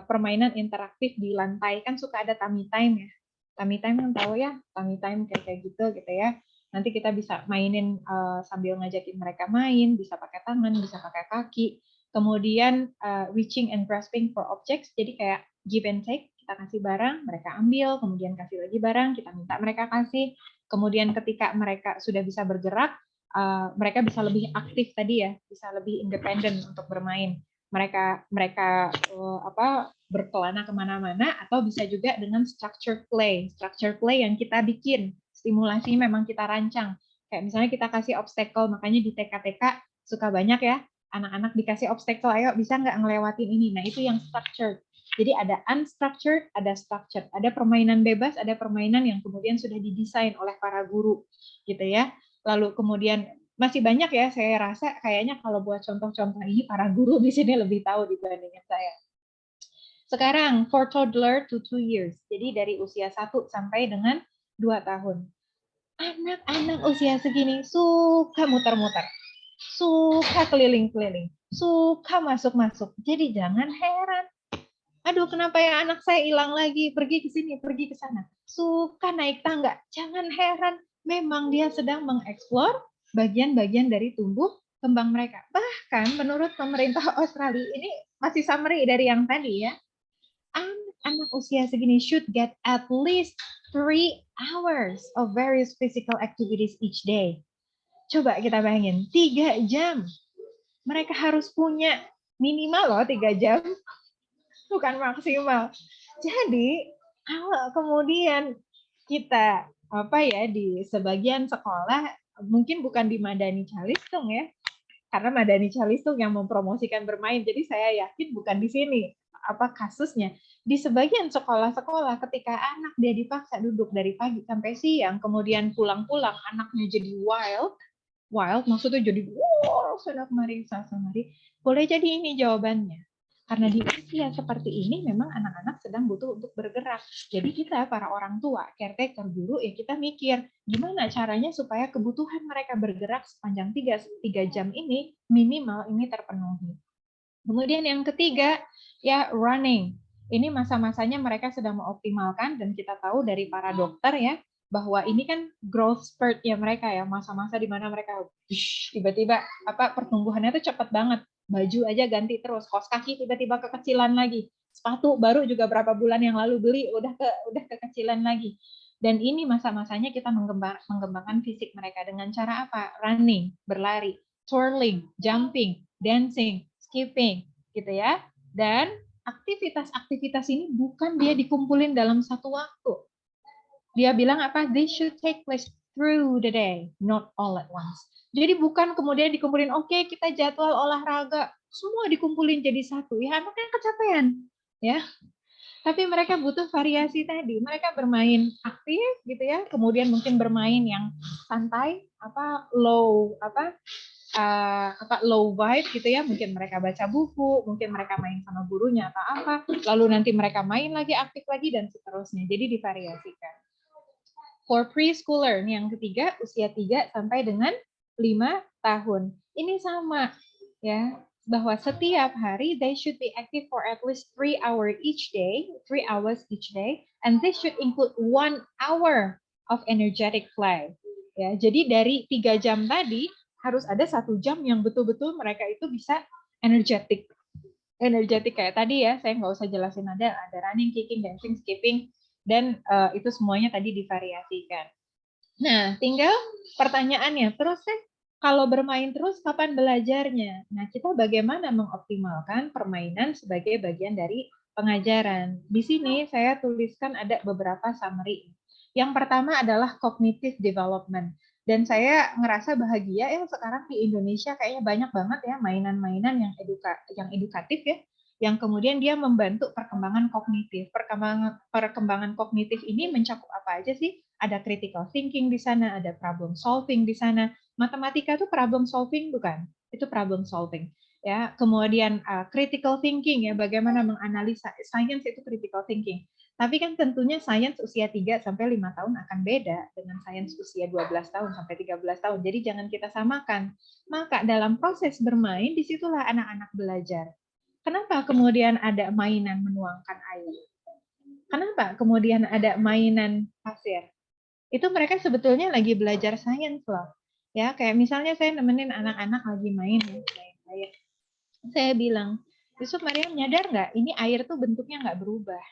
permainan interaktif di lantai, kan suka ada tummy time ya. Tummy time yang tahu ya, tummy time kayak gitu ya. Nanti kita bisa mainin sambil ngajakin mereka main, bisa pakai tangan, bisa pakai kaki. Kemudian reaching and grasping for objects, jadi kayak give and take, kita kasih barang, mereka ambil, kemudian kasih lagi barang, kita minta mereka kasih. Kemudian ketika mereka sudah bisa bergerak, mereka bisa lebih aktif tadi ya, bisa lebih independen untuk bermain. Mereka berkelana kemana-mana, atau bisa juga dengan structured play yang kita bikin, stimulasi memang kita rancang. Kayak misalnya kita kasih obstacle, makanya di TK-TK suka banyak ya, anak-anak dikasih obstacle, ayo bisa nggak ngelewatin ini. Nah itu yang structured. Jadi ada unstructured, ada structured. Ada permainan bebas, ada permainan yang kemudian sudah didesain oleh para guru, gitu ya. Lalu kemudian masih banyak ya, saya rasa kayaknya kalau buat contoh-contoh ini para guru di sini lebih tahu dibandingin saya. Sekarang for toddler to 2 years. Jadi dari usia 1 sampai dengan 2 tahun. Anak-anak usia segini suka muter-muter, suka keliling-keliling, suka masuk-masuk. Jadi jangan heran. Aduh, kenapa ya anak saya hilang lagi, pergi ke sini, pergi ke sana. Suka naik tangga. Jangan heran, memang dia sedang mengeksplor bagian-bagian dari tumbuh kembang mereka. Bahkan menurut pemerintah Australia, ini masih summary dari yang tadi ya, anak usia segini should get at least 3 hours of various physical activities each day. Coba kita bayangin, 3 jam. Mereka harus punya minimal loh 3 jam, bukan maksimal. Jadi, kalau kemudian kita di sebagian sekolah, mungkin bukan di Madani Calistung ya, karena Madani Calistung yang mempromosikan bermain, jadi saya yakin bukan di sini kasusnya. Di sebagian sekolah-sekolah ketika anak dia dipaksa duduk dari pagi sampai siang, kemudian pulang-pulang anaknya jadi wild maksudnya jadi sana kemari, boleh jadi ini jawabannya. Karena di usia seperti ini memang anak-anak sedang butuh untuk bergerak. Jadi kita para orang tua, caretaker, guru, ya kita mikir gimana caranya supaya kebutuhan mereka bergerak sepanjang 3 jam ini minimal ini terpenuhi. Kemudian yang ketiga ya running. Ini masa-masanya mereka sedang mengoptimalkan, dan kita tahu dari para dokter ya bahwa ini kan growth spurt ya mereka ya, masa-masa di mana mereka tiba-tiba pertumbuhannya itu cepat banget. Baju aja ganti terus, kaos kaki tiba-tiba kekecilan lagi, sepatu baru juga berapa bulan yang lalu beli udah kekecilan lagi. Dan ini masa-masanya kita mengembangkan fisik mereka dengan cara apa? Running, berlari, twirling, jumping, dancing, skipping, gitu ya. Dan aktivitas-aktivitas ini bukan dia dikumpulin dalam satu waktu. Dia bilang they should take place through the day, not all at once. Jadi bukan kemudian dikumpulin, oke, kita jadwal olahraga, semua dikumpulin jadi satu. Ya anaknya kecapean, ya. Tapi mereka butuh variasi tadi. Mereka bermain aktif gitu ya, kemudian mungkin bermain yang santai, low vibe gitu ya. Mungkin mereka baca buku, mungkin mereka main sama gurunya atau apa. Lalu nanti mereka main lagi, aktif lagi, dan seterusnya. Jadi divariasikan. For preschooler, ini yang ketiga, usia 3 sampai dengan 5 tahun. Ini sama ya, bahwa setiap hari they should be active for at least 3 hours each day, and this should include 1 hour of energetic play. Ya, jadi dari 3 jam tadi harus ada 1 jam yang betul-betul mereka itu bisa energetic kayak tadi ya, saya nggak usah jelasin, ada running, kicking, dancing, skipping, dan itu semuanya tadi divariasikan. Nah, tinggal pertanyaannya, terus kalau bermain terus kapan belajarnya? Nah, kita bagaimana mengoptimalkan permainan sebagai bagian dari pengajaran? Di sini saya tuliskan ada beberapa summary. Yang pertama adalah cognitive development. Dan saya ngerasa bahagia ya sekarang di Indonesia kayaknya banyak banget ya mainan-mainan yang edukatif ya, yang kemudian dia membantu perkembangan kognitif. Perkembangan kognitif ini mencakup apa aja sih? Ada critical thinking di sana, ada problem solving di sana. Matematika itu problem solving bukan? Itu problem solving. Ya, kemudian critical thinking ya, bagaimana menganalisa. Science itu critical thinking. Tapi kan tentunya sains usia 3 sampai 5 tahun akan beda dengan sains usia 12 tahun sampai 13 tahun. Jadi jangan kita samakan. Maka dalam proses bermain disitulah anak-anak belajar. Kenapa kemudian ada mainan menuangkan air? Kenapa kemudian ada mainan pasir? Itu mereka sebetulnya lagi belajar sains loh. Ya, kayak misalnya saya nemenin anak-anak lagi main air. Saya bilang, Yusuf, Mariam nyadar nggak? Ini air tuh bentuknya nggak berubah.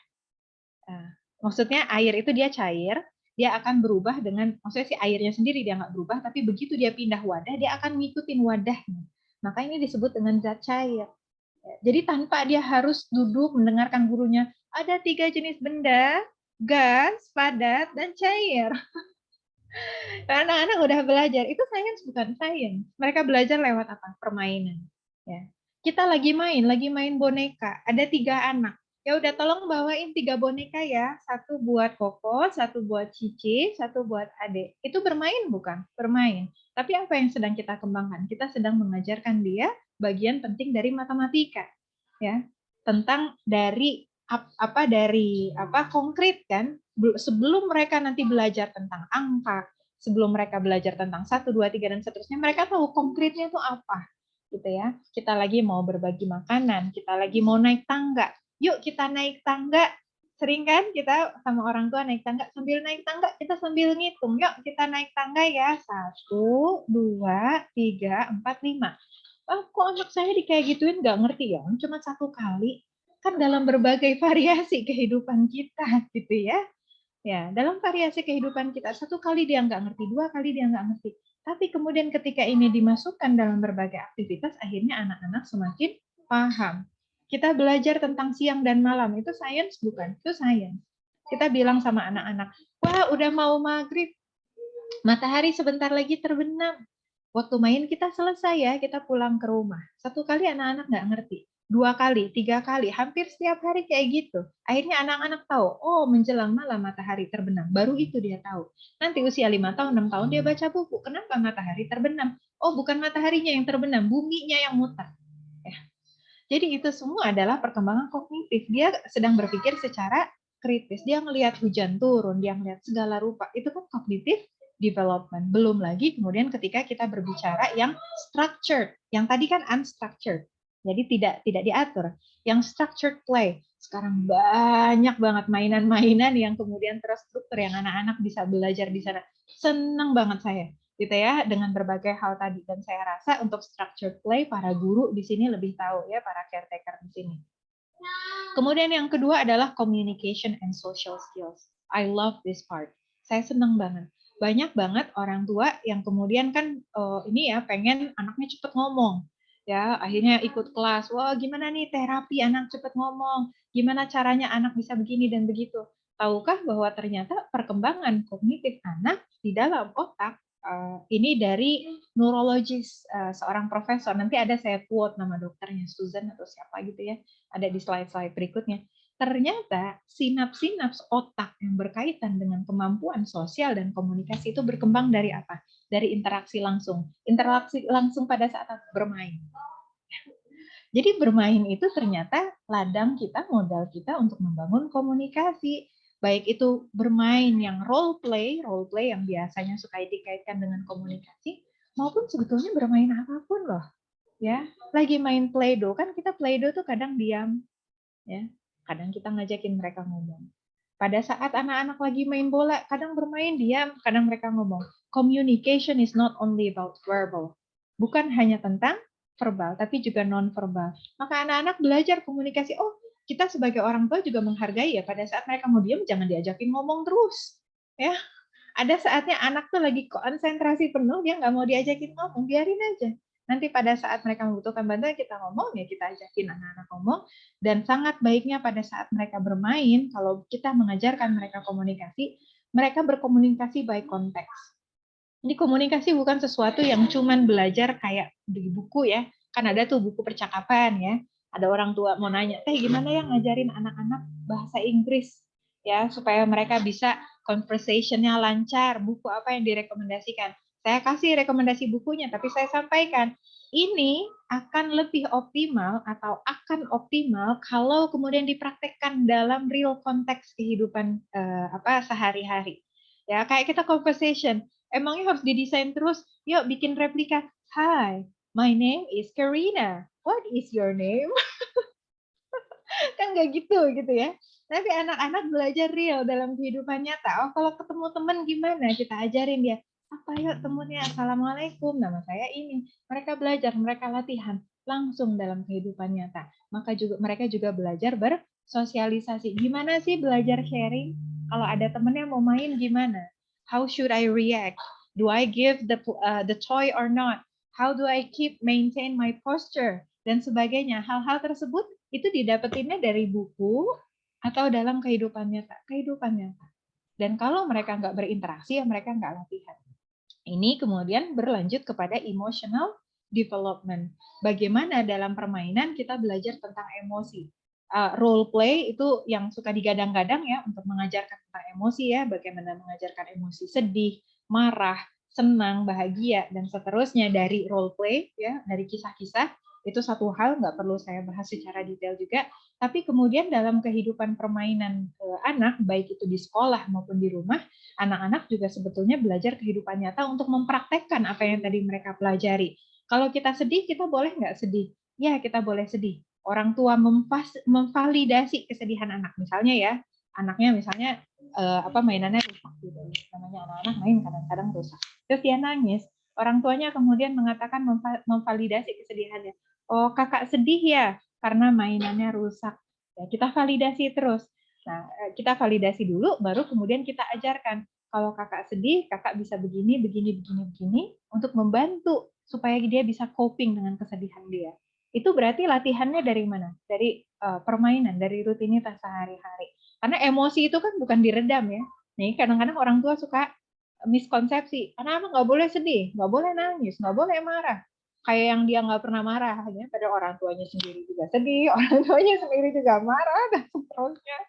Nah, maksudnya air itu dia cair, dia akan berubah dengan, maksudnya si airnya sendiri dia nggak berubah, tapi begitu dia pindah wadah, dia akan ngikutin wadahnya. Maka ini disebut dengan zat cair. Jadi tanpa dia harus duduk mendengarkan gurunya, ada 3 jenis benda, gas, padat, dan cair. Anak-anak udah belajar, itu sains bukan sains. Mereka belajar lewat apa? Permainan. Ya. Kita lagi main boneka. Ada 3 anak. Ya udah tolong bawain 3 boneka ya. 1 buat Koko, 1 buat Cici, 1 buat Adik. Itu bermain bukan? Bermain. Tapi apa yang sedang kita kembangkan? Kita sedang mengajarkan dia bagian penting dari matematika. Ya. Tentang dari konkret kan, sebelum mereka nanti belajar tentang angka, sebelum mereka belajar tentang 1, 2, 3 dan seterusnya, mereka tahu konkretnya itu apa gitu ya. Kita lagi mau berbagi makanan, kita lagi mau naik tangga, yuk kita naik tangga. Sering kan kita sama orang tua naik tangga, sambil naik tangga kita sambil ngitung, yuk kita naik tangga ya, 1, 2, 3, 4, 5. Oh, kok anak saya kayak gituin nggak ngerti ya, cuma 1 kali. Kan dalam berbagai variasi kehidupan kita gitu ya. Ya, dalam variasi kehidupan kita, 1 kali dia nggak ngerti, 2 kali dia nggak ngerti. Tapi kemudian ketika ini dimasukkan dalam berbagai aktivitas, akhirnya anak-anak semakin paham. Kita belajar tentang siang dan malam, itu sains bukan? Itu sains. Kita bilang sama anak-anak, wah udah mau maghrib, matahari sebentar lagi terbenam. Waktu main kita selesai ya, kita pulang ke rumah. 1 kali anak-anak nggak ngerti. 2 kali, 3 kali, hampir setiap hari kayak gitu. Akhirnya anak-anak tahu, oh menjelang malam matahari terbenam. Baru itu dia tahu. Nanti usia 5 tahun, 6 tahun dia baca buku. Kenapa matahari terbenam? Oh bukan mataharinya yang terbenam, buminya yang muter. Ya. Jadi itu semua adalah perkembangan kognitif. Dia sedang berpikir secara kritis. Dia ngelihat hujan turun, dia ngelihat segala rupa. Itu kan kognitif development. Belum lagi kemudian ketika kita berbicara yang structured, yang tadi kan unstructured, jadi tidak diatur. Yang structured play, sekarang banyak banget mainan-mainan yang kemudian terstruktur, yang anak-anak bisa belajar di sana. Senang banget saya, gitu ya, dengan berbagai hal tadi. Dan saya rasa untuk structured play, para guru di sini lebih tahu ya, para caretaker di sini. Kemudian yang kedua adalah communication and social skills. I love this part. Saya senang banget. Banyak banget orang tua yang kemudian kan ini ya pengen anaknya cepet ngomong. Ya, akhirnya ikut kelas. Wah, gimana nih terapi anak cepet ngomong? Gimana caranya anak bisa begini dan begitu? Tahukah bahwa ternyata perkembangan kognitif anak di dalam otak ini dari neurologis, seorang profesor. Nanti ada saya quote nama dokternya, Susan atau siapa gitu ya. Ada di slide-slide berikutnya. Ternyata sinaps-sinaps otak yang berkaitan dengan kemampuan sosial dan komunikasi itu berkembang dari apa? Dari interaksi langsung. Interaksi langsung pada saat bermain. Jadi bermain itu ternyata ladang kita, modal kita untuk membangun komunikasi. Baik itu bermain yang role play yang biasanya suka dikaitkan dengan komunikasi, maupun sebetulnya bermain apapun loh. Ya, lagi main Play-Doh kan, kita Play-Doh tuh kadang diam, ya, kadang kita ngajakin mereka ngomong. Pada saat anak-anak lagi main bola, kadang bermain diam, kadang mereka ngomong. Communication is not only about verbal. Bukan hanya tentang verbal, tapi juga non-verbal. Maka anak-anak belajar komunikasi. Oh, kita sebagai orang tua juga menghargai ya. Pada saat mereka mau diam, jangan diajakin ngomong terus. Ya, ada saatnya anak tuh lagi konsentrasi penuh, dia nggak mau diajakin ngomong, biarin aja. Nanti pada saat mereka membutuhkan bantuan, kita ngomong, ya kita ajakin anak-anak ngomong. Dan sangat baiknya pada saat mereka bermain, kalau kita mengajarkan mereka komunikasi, mereka berkomunikasi by konteks. Ini komunikasi bukan sesuatu yang cuman belajar kayak di buku ya. Kan ada tuh buku percakapan ya. Ada orang tua mau nanya, gimana ya ngajarin anak-anak bahasa Inggris ya supaya mereka bisa conversation-nya lancar. Buku apa yang direkomendasikan? Saya kasih rekomendasi bukunya, tapi saya sampaikan ini akan lebih optimal atau akan optimal kalau kemudian dipraktekkan dalam real konteks kehidupan sehari-hari. Ya, kayak kita conversation. Emangnya harus didesain terus? Yuk bikin replika. Hi, my name is Karina. What is your name? Kan nggak gitu ya. Tapi anak-anak belajar real dalam kehidupan nyata. Oh, kalau ketemu teman gimana? Kita ajarin dia. Apa yuk temunya? Assalamualaikum, nama saya ini. Mereka belajar, mereka latihan langsung dalam kehidupan nyata. Maka juga mereka juga belajar bersosialisasi. Gimana sih belajar sharing? Kalau ada temennya mau main gimana? How should I react? Do I give the toy or not? How do I maintain my posture? Dan sebagainya. Hal-hal tersebut itu didapetinnya dari buku atau dalam kehidupan nyata. Dan kalau mereka nggak berinteraksi, ya mereka nggak latihan. Ini kemudian berlanjut kepada emotional development. Bagaimana dalam permainan kita belajar tentang emosi. Role play itu yang suka digadang-gadang ya untuk mengajarkan tentang emosi ya, bagaimana mengajarkan emosi sedih, marah, senang, bahagia, dan seterusnya dari role play ya, dari kisah-kisah. Itu satu hal, nggak perlu saya bahas secara detail juga. Tapi kemudian dalam kehidupan permainan anak, baik itu di sekolah maupun di rumah, anak-anak juga sebetulnya belajar kehidupan nyata untuk mempraktekkan apa yang tadi mereka pelajari. Kalau kita sedih, kita boleh nggak sedih? Ya, kita boleh sedih. Orang tua memvalidasi kesedihan anak. Misalnya ya, anaknya misalnya mainannya rusak gitu. Namanya anak-anak main kadang-kadang rusak. Terus dia nangis. Orang tuanya kemudian mengatakan memvalidasi kesedihannya. Oh, kakak sedih ya karena mainannya rusak. Ya, kita validasi terus. Nah, kita validasi dulu, baru kemudian kita ajarkan. Kalau kakak sedih, kakak bisa begini, untuk membantu supaya dia bisa coping dengan kesedihan dia. Itu berarti latihannya dari mana? Dari permainan, dari rutinitas sehari-hari. Karena emosi itu kan bukan diredam ya. Nih, kadang-kadang orang tua suka miskonsepsi. Anak-anak nggak boleh sedih, nggak boleh nangis, nggak boleh marah. Kayak yang dia nggak pernah marah, ya. Padahal orang tuanya sendiri juga sedih, orang tuanya sendiri juga marah, dan seterusnya.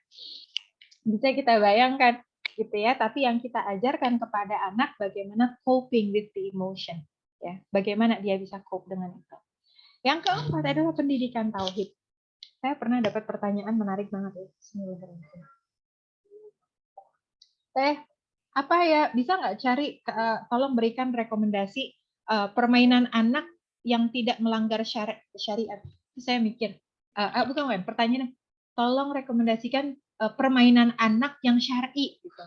Bisa kita bayangkan gitu ya, tapi yang kita ajarkan kepada anak bagaimana coping with the emotion ya, bagaimana dia bisa cope dengan itu. Yang keempat adalah pendidikan tauhid. Saya pernah dapat pertanyaan menarik banget ya. Bismillahirrahmanirrahim. Apa ya, bisa nggak cari tolong berikan rekomendasi permainan anak yang tidak melanggar syariat. Saya mikir bukan pertanyaannya, tolong rekomendasikan permainan anak yang syar'i gitu.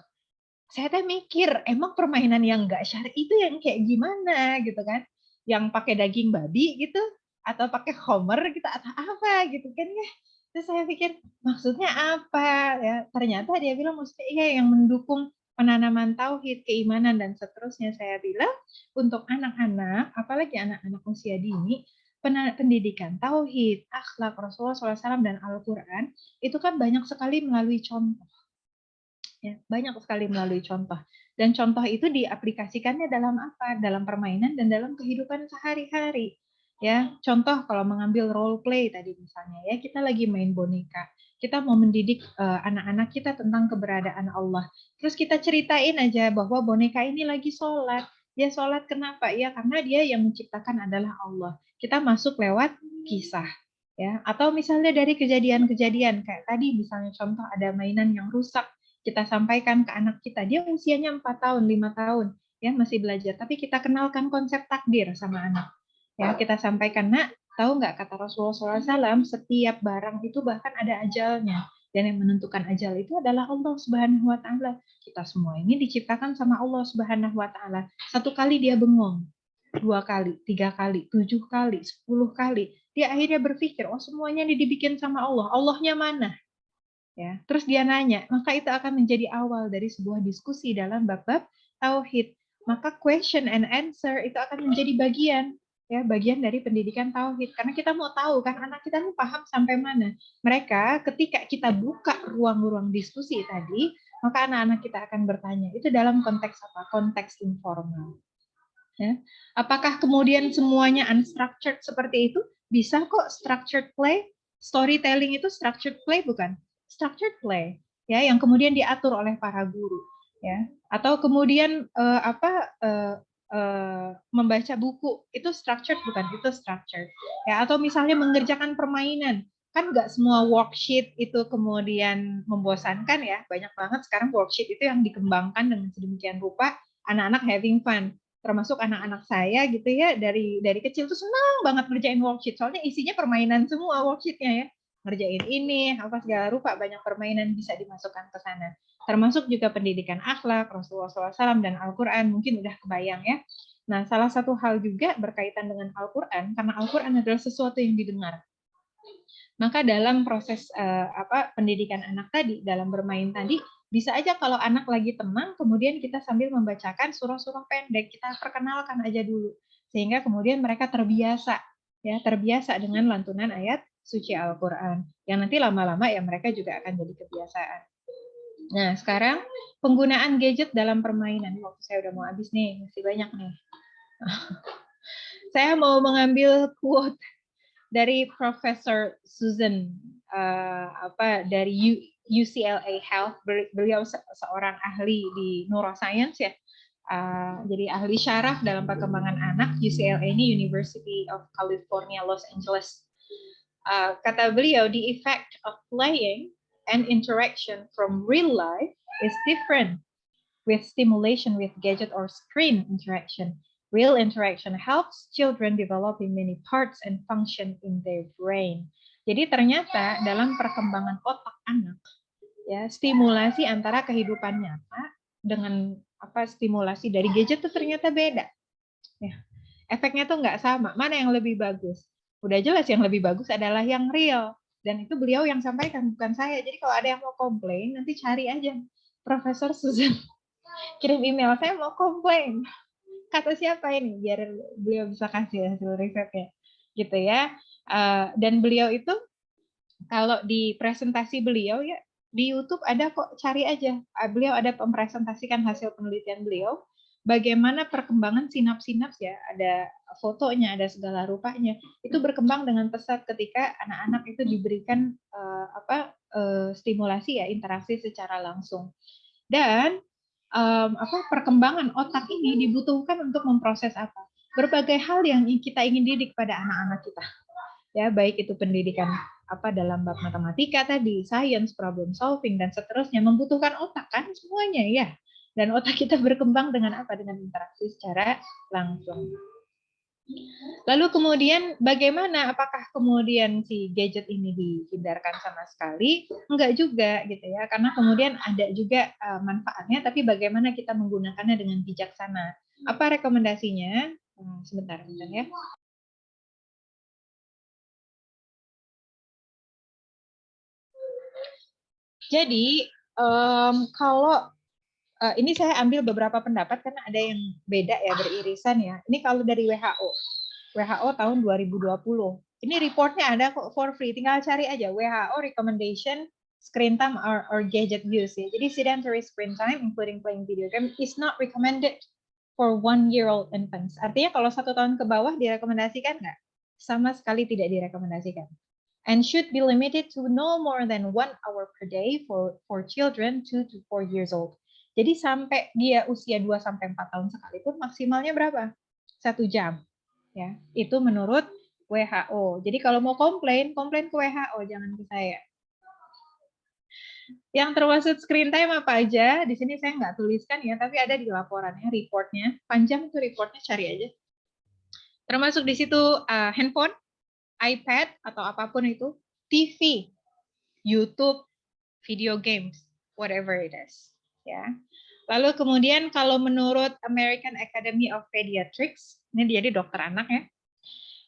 Saya teh mikir, emang permainan yang nggak syar'i itu yang kayak gimana gitu kan? Yang pakai daging babi gitu, atau pakai homer gitu, atau apa gitu kan ya? Terus saya pikir maksudnya apa ya? Ternyata dia bilang maksudnya iya yang mendukung penanaman tauhid, keimanan dan seterusnya. Saya bilang untuk anak-anak, apalagi anak-anak usia dini, pendidikan tauhid, akhlak Rasulullah SAW dan Al-Quran itu kan banyak sekali melalui contoh. Ya, banyak sekali melalui contoh. Dan contoh itu diaplikasikannya dalam apa? Dalam permainan dan dalam kehidupan sehari-hari. Ya, contoh kalau mengambil role play tadi misalnya ya, kita lagi main boneka. Kita mau mendidik anak-anak kita tentang keberadaan Allah. Terus kita ceritain aja bahwa boneka ini lagi sholat. Dia sholat kenapa? Ya karena dia yang menciptakan adalah Allah. Kita masuk lewat kisah. Ya, atau misalnya dari kejadian-kejadian kayak tadi misalnya contoh ada mainan yang rusak, kita sampaikan ke anak kita, dia usianya 4 tahun, 5 tahun, ya masih belajar, tapi kita kenalkan konsep takdir sama anak. Ya, kita sampaikan, nak, tahu nggak kata Rasulullah SAW, setiap barang itu bahkan ada ajalnya. Dan yang menentukan ajal itu adalah Allah Subhanahu wa taala. Kita semua ini diciptakan sama Allah Subhanahu wa taala. Satu kali dia bengong, 2 kali, 3 kali, 7 kali, 10 kali. Dia akhirnya berpikir, oh semuanya ini dibikin sama Allah. Allahnya mana? Ya, terus dia nanya, maka itu akan menjadi awal dari sebuah diskusi dalam bab-bab tauhid. Maka question and answer itu akan menjadi bagian dari pendidikan tauhid. Karena kita mau tahu kan anak kita ini paham sampai mana. Mereka ketika kita buka ruang-ruang diskusi tadi, maka anak-anak kita akan bertanya. Itu dalam konteks apa? Konteks informal. Ya. Apakah kemudian semuanya unstructured seperti itu? Bisa kok structured play. Storytelling itu structured play bukan? Structured play, ya, yang kemudian diatur oleh para guru, ya. Atau kemudian membaca buku itu structured bukan? Itu structured, ya. Atau misalnya mengerjakan permainan, kan nggak semua worksheet itu kemudian membosankan ya. Banyak banget sekarang worksheet itu yang dikembangkan dengan sedemikian rupa anak-anak having fun. Termasuk anak-anak saya gitu ya, dari kecil tuh senang banget ngerjain worksheet, soalnya isinya permainan semua worksheetnya ya, ngerjain ini apa segala rupa, banyak permainan bisa dimasukkan ke sana. Termasuk juga pendidikan akhlak Rasulullah SAW dan Al-Quran, mungkin udah kebayang ya. Nah, salah satu hal juga berkaitan dengan Al-Quran, karena Al-Quran adalah sesuatu yang didengar. Maka dalam proses pendidikan anak tadi, dalam bermain tadi, bisa aja kalau anak lagi tenang, kemudian kita sambil membacakan surah-surah pendek, kita perkenalkan aja dulu, sehingga kemudian mereka terbiasa dengan lantunan ayat suci Al-Quran, yang nanti lama-lama ya mereka juga akan jadi kebiasaan. Nah, sekarang penggunaan gadget dalam permainan. Waktu saya udah mau habis nih, masih banyak nih. Saya mau mengambil quote dari Profesor Susan dari UCLA Health. Beliau seorang ahli di neuroscience ya. Jadi ahli syaraf dalam perkembangan anak. UCLA ini University of California, Los Angeles. Kata beliau, the effect of playing and interaction from real life is different with stimulation with gadget or screen interaction. Real interaction helps children developing many parts and function in their brain. Jadi ternyata dalam perkembangan otak anak, ya stimulasi antara kehidupan nyata dengan stimulasi dari gadget itu ternyata beda. Ya, efeknya tuh nggak sama. Mana yang lebih bagus? Udah jelas yang lebih bagus adalah yang real. Dan itu beliau yang sampaikan, bukan saya. Jadi kalau ada yang mau komplain, nanti cari aja Profesor Susan. Kirim email, saya mau komplain. Kata siapa ini? Biar beliau bisa kasih hasil risetnya. Gitu ya. Dan beliau itu, kalau di presentasi beliau ya, di YouTube ada kok, cari aja. Beliau ada mempresentasikan hasil penelitian beliau. Bagaimana perkembangan sinaps-sinaps ya, ada fotonya, ada segala rupanya. Itu berkembang dengan pesat ketika anak-anak itu diberikan stimulasi ya, interaksi secara langsung. Dan perkembangan otak ini dibutuhkan untuk memproses apa? Berbagai hal yang kita ingin didik pada anak-anak kita. Ya, baik itu pendidikan dalam bab matematika tadi, science, problem solving dan seterusnya, membutuhkan otak kan semuanya ya. Dan otak kita berkembang dengan apa? Dengan interaksi secara langsung. Lalu kemudian bagaimana? Apakah kemudian si gadget ini dihindarkan sama sekali? Enggak juga gitu ya, karena kemudian ada juga manfaatnya, tapi bagaimana kita menggunakannya dengan bijaksana? Apa rekomendasinya? Sebentar ya. Jadi kalau ini saya ambil beberapa pendapat karena ada yang beda ya, beririsan ya. Ini kalau dari WHO tahun 2020. Ini reportnya ada kok for free, tinggal cari aja WHO recommendation screen time or gadget use ya. Jadi sedentary screen time including playing video game is not recommended for 1-year-old infants. Artinya kalau 1 tahun ke bawah direkomendasikan nggak? Sama sekali tidak direkomendasikan. And should be limited to no more than 1 hour per day for children 2 to 4 years old. Jadi sampai dia usia 2-4 tahun sekalipun maksimalnya berapa? 1 jam. Ya, itu menurut WHO. Jadi kalau mau komplain ke WHO, jangan ke saya. Yang termasuk screen time apa aja? Di sini saya nggak tuliskan ya, tapi ada di laporannya, reportnya. Panjang itu reportnya, cari aja. Termasuk di situ handphone, iPad atau apapun itu, TV, YouTube, video games, whatever it is. Ya. Lalu kemudian kalau menurut American Academy of Pediatrics, ini dia di dokter anak ya.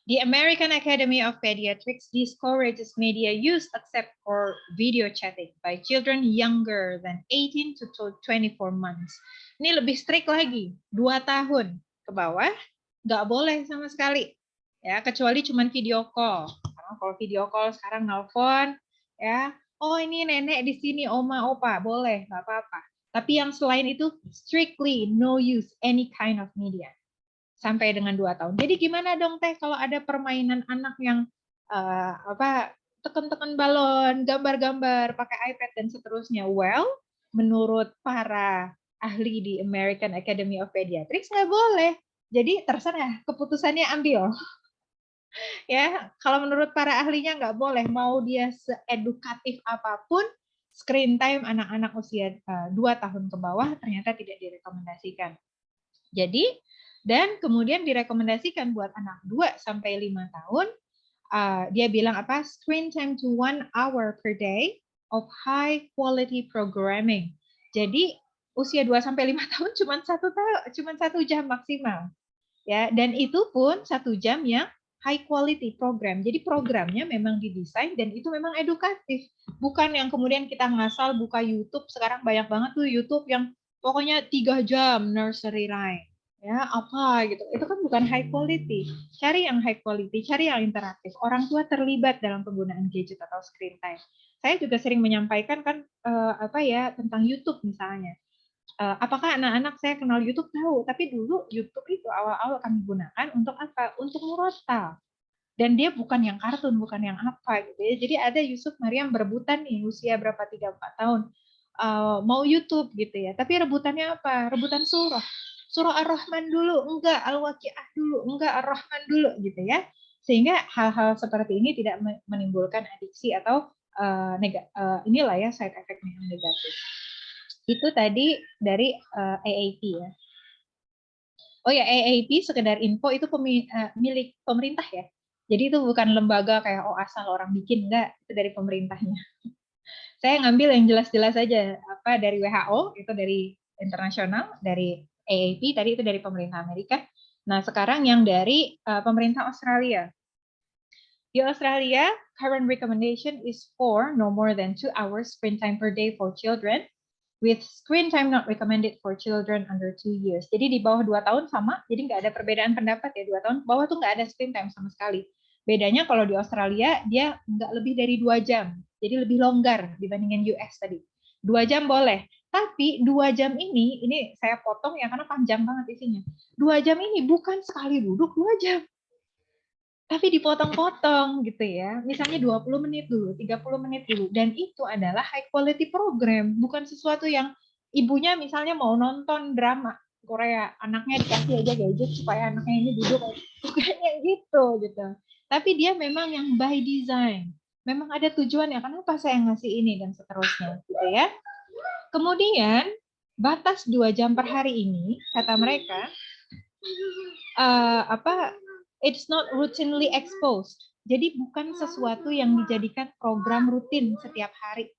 The American Academy of Pediatrics discourages media use except for video chatting by children younger than 18 to 24 months. Ini lebih strict lagi, 2 tahun ke bawah, nggak boleh sama sekali. Ya, kecuali cuman video call. Karena kalau video call sekarang nelpon, ya, oh ini nenek di sini, oma, opa, boleh, nggak apa-apa. Tapi yang selain itu, strictly no use any kind of media. Sampai dengan 2 tahun. Jadi gimana dong Teh kalau ada permainan anak yang tekan-tekan balon, gambar-gambar, pakai iPad dan seterusnya? Well, menurut para ahli di American Academy of Pediatrics nggak boleh. Jadi terserah, keputusannya ambil. Ya, kalau menurut para ahlinya nggak boleh. Mau dia seedukatif apapun, screen time anak-anak usia 2 tahun ke bawah ternyata tidak direkomendasikan. Jadi dan kemudian direkomendasikan buat anak 2 sampai 5 tahun, dia bilang apa? Screen time to 1 hour per day of high quality programming. Jadi usia 2 sampai 5 tahun cuma 1 jam maksimal. Ya, dan itu pun 1 jam yang high quality program. Jadi programnya memang didesain dan itu memang edukatif. Bukan yang kemudian kita ngasal buka YouTube, sekarang banyak banget tuh YouTube yang pokoknya 3 jam nursery rhyme. Ya, apa gitu. Itu kan bukan high quality. Cari yang high quality, cari yang interaktif. Orang tua terlibat dalam penggunaan gadget atau screen time. Saya juga sering menyampaikan kan tentang YouTube misalnya. Apakah anak-anak saya kenal YouTube? Tahu, tapi dulu YouTube itu awal-awal kami gunakan untuk apa? Untuk murotal. Dan dia bukan yang kartun, bukan yang apa gitu ya. Jadi ada Yusuf Maryam berebutan nih usia berapa 3-4 tahun mau YouTube gitu ya. Tapi rebutannya apa? Rebutan surah. Surah Ar-Rahman dulu, enggak Al-Waqiah dulu, enggak Ar-Rahman dulu gitu ya. Sehingga hal-hal seperti ini tidak menimbulkan adiksi atau inilah ya side effect yang negatif. Itu tadi dari AAP ya. Oh ya, AAP sekedar info itu milik pemerintah ya. Jadi itu bukan lembaga kayak asal orang bikin, enggak, itu dari pemerintahnya. Saya ngambil yang jelas-jelas aja, dari WHO, itu dari internasional, dari AAP, tadi itu dari pemerintah Amerika. Nah, sekarang yang dari pemerintah Australia. Di Australia, current recommendation is for no more than 2 hours screen time per day for children, with screen time not recommended for children under 2 years. Jadi di bawah 2 tahun sama, jadi nggak ada perbedaan pendapat ya, 2 tahun ke bawah tuh nggak ada screen time sama sekali. Bedanya kalau di Australia, dia nggak lebih dari 2 jam, jadi lebih longgar dibandingin US tadi. 2 jam boleh, tapi 2 jam ini saya potong ya karena panjang banget isinya. 2 jam ini bukan sekali duduk 2 jam. Tapi dipotong-potong gitu ya. Misalnya 20 menit dulu, 30 menit dulu. Dan itu adalah high quality program. Bukan sesuatu yang ibunya misalnya mau nonton drama Korea, anaknya dikasih aja gadget supaya anaknya ini duduk. Bukan yang gitu. Tapi dia memang yang by design. Memang ada tujuannya. Kenapa saya ngasih ini dan seterusnya gitu ya. Kemudian batas 2 jam per hari ini, kata mereka, it's not routinely exposed. Jadi bukan sesuatu yang dijadikan program rutin setiap hari.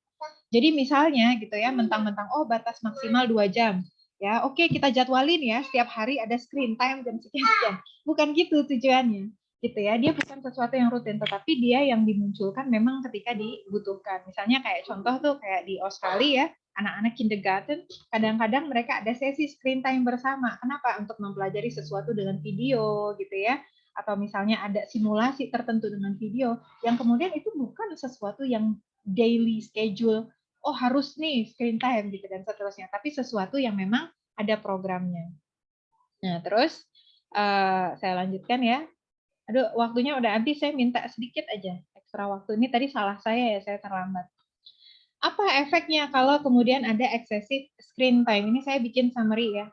Jadi misalnya gitu ya, mentang-mentang batas maksimal 2 jam. Ya, oke, kita jadwalin ya, setiap hari ada screen time jam sekian. Bukan gitu tujuannya. Gitu ya. Dia bukan sesuatu yang rutin, tetapi dia yang dimunculkan memang ketika dibutuhkan. Misalnya kayak contoh tuh kayak di Australia ya, anak-anak kindergarten, kadang-kadang mereka ada sesi screen time bersama. Kenapa? Untuk mempelajari sesuatu dengan video gitu ya. Atau misalnya ada simulasi tertentu dengan video, yang kemudian itu bukan sesuatu yang daily schedule, harus nih screen time gitu dan seterusnya, tapi sesuatu yang memang ada programnya. Nah, terus saya lanjutkan ya. Aduh, waktunya udah habis, saya minta sedikit aja ekstra waktu. Ini tadi salah saya ya, saya terlambat. Apa efeknya kalau kemudian ada excessive screen time? Ini saya bikin summary ya.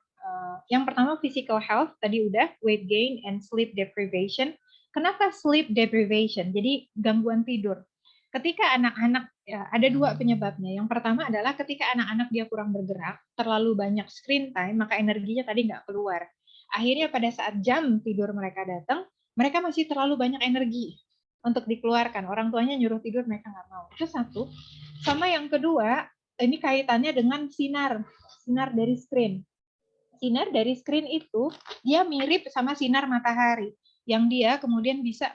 Yang pertama physical health, tadi udah, weight gain and sleep deprivation. Kenapa sleep deprivation? Jadi gangguan tidur. Ketika anak-anak, ya, ada 2 penyebabnya. Yang pertama adalah ketika anak-anak dia kurang bergerak, terlalu banyak screen time, maka energinya tadi nggak keluar. Akhirnya pada saat jam tidur mereka datang, mereka masih terlalu banyak energi. untuk dikeluarkan. Orang tuanya nyuruh tidur, mereka nggak mau. Itu satu. Sama yang kedua, ini kaitannya dengan sinar dari screen. Sinar dari screen itu dia mirip sama sinar matahari yang dia kemudian bisa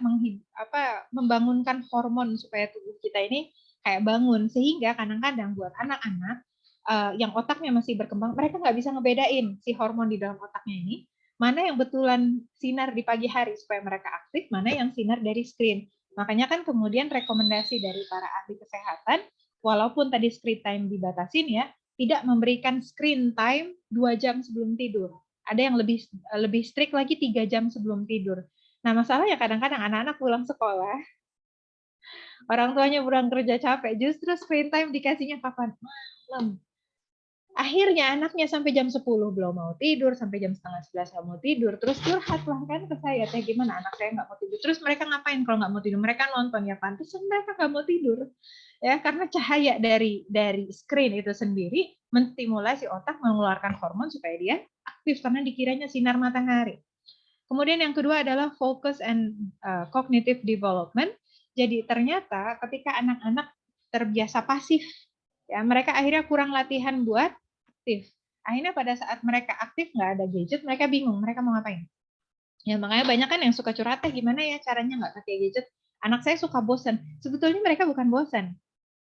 membangunkan hormon supaya tubuh kita ini kayak bangun, sehingga kadang-kadang buat anak-anak yang otaknya masih berkembang, mereka nggak bisa ngebedain si hormon di dalam otaknya ini mana yang betulan sinar di pagi hari supaya mereka aktif, mana yang sinar dari screen. Makanya kan kemudian rekomendasi dari para ahli kesehatan, walaupun tadi screen time dibatasin ya, tidak memberikan screen time 2 jam sebelum tidur. Ada yang lebih strict lagi 3 jam sebelum tidur. Nah, masalahnya kadang-kadang anak-anak pulang sekolah, orang tuanya pulang kerja capek, justru screen time dikasihnya kapan? Malam. Akhirnya anaknya sampai jam 10 belum mau tidur, sampai jam setengah 11 nggak mau tidur, terus curhat lah kan ke saya, teh gimana anak saya nggak mau tidur. Terus mereka ngapain kalau nggak mau tidur? Mereka nonton, ya pantas mereka nggak mau tidur. Ya, karena cahaya dari screen itu sendiri menstimulasi otak mengeluarkan hormon supaya dia aktif karena dikiranya sinar matahari. Kemudian yang kedua adalah focus and cognitive development. Jadi ternyata ketika anak-anak terbiasa pasif, ya mereka akhirnya kurang latihan buat aktif. Akhirnya pada saat mereka aktif nggak ada gadget, mereka bingung mereka mau ngapain. Ya makanya banyak kan yang suka curhat, gimana ya caranya nggak pakai gadget. Anak saya suka bosan. Sebetulnya mereka bukan bosan,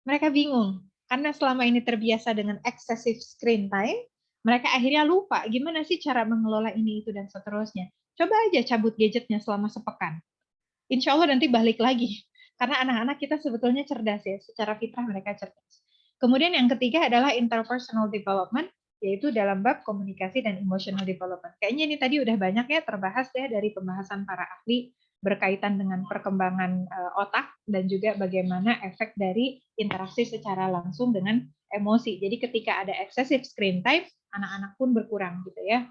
mereka bingung karena selama ini terbiasa dengan excessive screen time, mereka akhirnya lupa gimana sih cara mengelola ini itu dan seterusnya. Coba aja cabut gadgetnya selama sepekan. Insya Allah nanti balik lagi. Karena anak-anak kita sebetulnya cerdas ya, secara fitrah mereka cerdas. Kemudian yang ketiga adalah interpersonal development, yaitu dalam bab komunikasi dan emotional development. Kayaknya ini tadi udah banyak ya terbahas ya dari pembahasan para ahli berkaitan dengan perkembangan otak dan juga bagaimana efek dari interaksi secara langsung dengan emosi. Jadi ketika ada excessive screen time, anak-anak pun berkurang gitu ya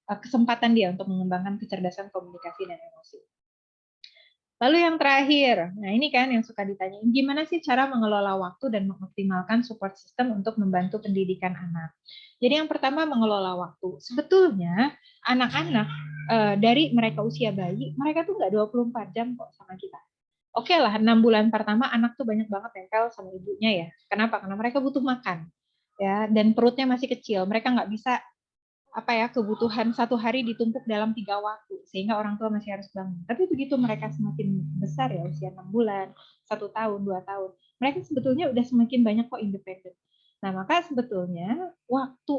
kesempatan dia untuk mengembangkan kecerdasan komunikasi dan emosi. Lalu yang terakhir, nah ini kan yang suka ditanyain, gimana sih cara mengelola waktu dan mengoptimalkan support system untuk membantu pendidikan anak. Jadi yang pertama mengelola waktu. Sebetulnya anak-anak dari mereka usia bayi, mereka tuh nggak 24 jam kok sama kita. Oke lah, 6 bulan pertama anak tuh banyak banget nempel sama ibunya ya. Kenapa? Karena mereka butuh makan. Ya, dan perutnya masih kecil. Mereka nggak bisa kebutuhan satu hari ditumpuk dalam 3 waktu sehingga orang tua masih harus bangun. Tapi begitu mereka semakin besar ya usia 6 bulan, 1 tahun, 2 tahun, mereka sebetulnya udah semakin banyak kok independen. Nah maka sebetulnya waktu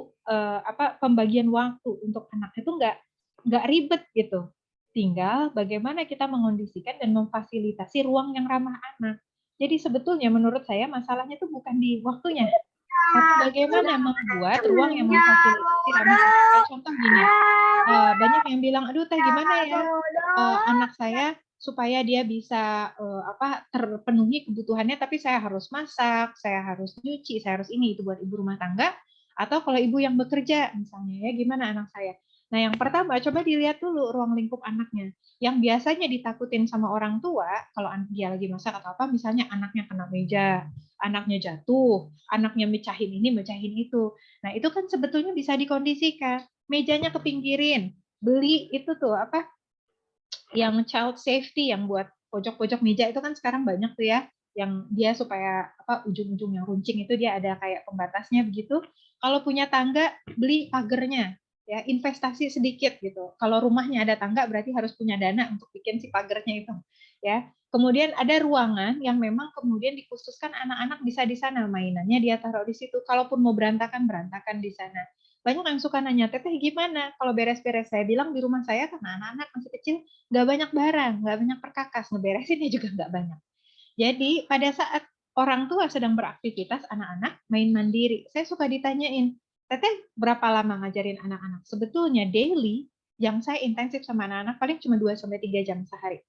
pembagian waktu untuk anak itu nggak ribet gitu. Tinggal bagaimana kita mengondisikan dan memfasilitasi ruang yang ramah anak. Jadi sebetulnya menurut saya masalahnya itu bukan di waktunya, tapi bagaimana membuat ruang yang memfasilitasi ramah anak. Contoh gini, banyak yang bilang, aduh teh gimana ya anak saya supaya dia bisa terpenuhi kebutuhannya, tapi saya harus masak, saya harus nyuci, saya harus ini, itu buat ibu rumah tangga, atau kalau ibu yang bekerja misalnya ya, gimana anak saya. Nah yang pertama, coba dilihat dulu ruang lingkup anaknya. Yang biasanya ditakutin sama orang tua, kalau dia lagi masak atau apa, misalnya anaknya kena meja, anaknya jatuh, anaknya mecahin ini, mecahin itu. Nah itu kan sebetulnya bisa dikondisikan. Mejanya kepinggirin, beli itu tuh yang child safety yang buat pojok-pojok meja itu kan sekarang banyak tuh ya, yang dia supaya ujung-ujung yang runcing itu dia ada kayak pembatasnya begitu. Kalau punya tangga, beli pagernya ya, investasi sedikit gitu. Kalau rumahnya ada tangga berarti harus punya dana untuk bikin si pagernya itu ya. Kemudian ada ruangan yang memang kemudian dikhususkan anak-anak bisa di sana, mainannya dia taruh di situ. Kalaupun mau berantakan di sana. Banyak yang suka nanya, teteh gimana kalau beres-beres? Saya bilang di rumah saya karena anak-anak masih kecil nggak banyak barang, nggak banyak perkakas, ngeberesinnya juga nggak banyak. Jadi pada saat orang tua sedang beraktivitas, anak-anak main mandiri. Saya suka ditanyain, teteh berapa lama ngajarin anak-anak? Sebetulnya daily yang saya intensif sama anak-anak paling cuma 2-3 jam sehari.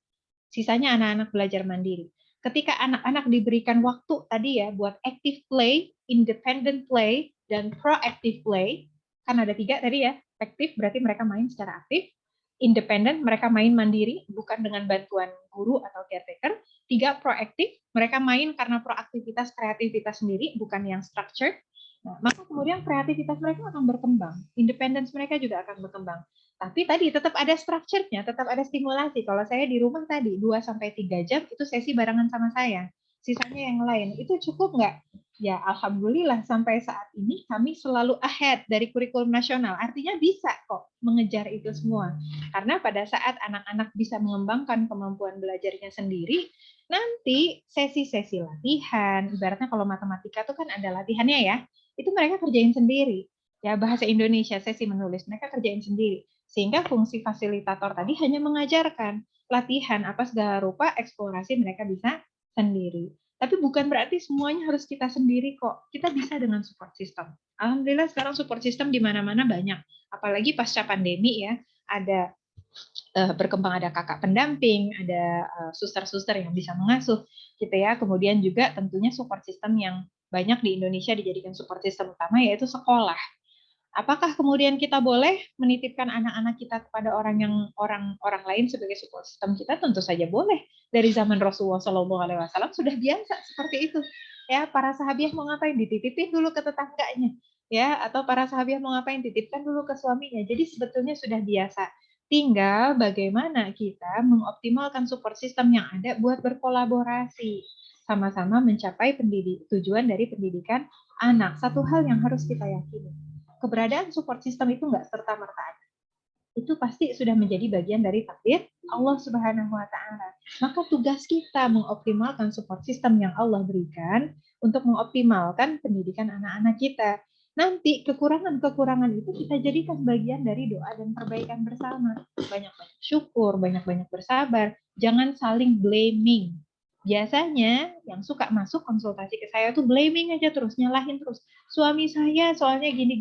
Sisanya anak-anak belajar mandiri. Ketika anak-anak diberikan waktu tadi ya buat active play, independent play, dan proactive play, kan ada 3 tadi ya. Aktif berarti mereka main secara aktif, independent mereka main mandiri, bukan dengan bantuan guru atau caretaker. 3 proaktif, mereka main karena proaktivitas kreativitas sendiri, bukan yang structured. Nah, maka kemudian kreativitas mereka akan berkembang, independence mereka juga akan berkembang. Tapi tadi tetap ada structure-nya, tetap ada stimulasi. Kalau saya di rumah tadi 2-3 jam itu sesi barengan sama saya. Sisanya yang lain. Itu cukup nggak? Ya, alhamdulillah sampai saat ini kami selalu ahead dari kurikulum nasional. Artinya bisa kok mengejar itu semua. Karena pada saat anak-anak bisa mengembangkan kemampuan belajarnya sendiri, nanti sesi-sesi latihan, ibaratnya kalau matematika itu kan ada latihannya ya, itu mereka kerjain sendiri. Ya, bahasa Indonesia, sesi menulis, mereka kerjain sendiri. Sehingga fungsi fasilitator tadi hanya mengajarkan latihan apa segala rupa, eksplorasi mereka bisa sendiri. Tapi bukan berarti semuanya harus kita sendiri kok. Kita bisa dengan support system. Alhamdulillah sekarang support system di mana-mana banyak. Apalagi pasca pandemi ya, ada berkembang, ada kakak pendamping, ada suster-suster yang bisa mengasuh gitu ya. Kemudian juga tentunya support system yang banyak di Indonesia dijadikan support system utama yaitu sekolah. Apakah kemudian kita boleh menitipkan anak-anak kita kepada orang lain sebagai support system kita? Tentu saja boleh. Dari zaman Rasulullah SAW sudah biasa seperti itu. Ya, para sahabiah mau ngapain dititipin dulu ke tetangganya, ya, atau para sahabiah mau ngapain titipkan dulu ke suaminya. Jadi sebetulnya sudah biasa. Tinggal bagaimana kita mengoptimalkan support system yang ada buat berkolaborasi sama-sama mencapai tujuan dari pendidikan anak. Satu hal yang harus kita yakini, keberadaan support system itu nggak serta-merta ada. Itu pasti sudah menjadi bagian dari takdir Allah Subhanahu wa Ta'ala. Maka tugas kita mengoptimalkan support system yang Allah berikan untuk mengoptimalkan pendidikan anak-anak kita. Nanti kekurangan-kekurangan itu kita jadikan bagian dari doa dan perbaikan bersama. Banyak-banyak syukur, banyak-banyak bersabar. Jangan saling blaming. Biasanya yang suka masuk konsultasi ke saya tuh blaming aja terus, nyalahin terus. Suami saya soalnya gini.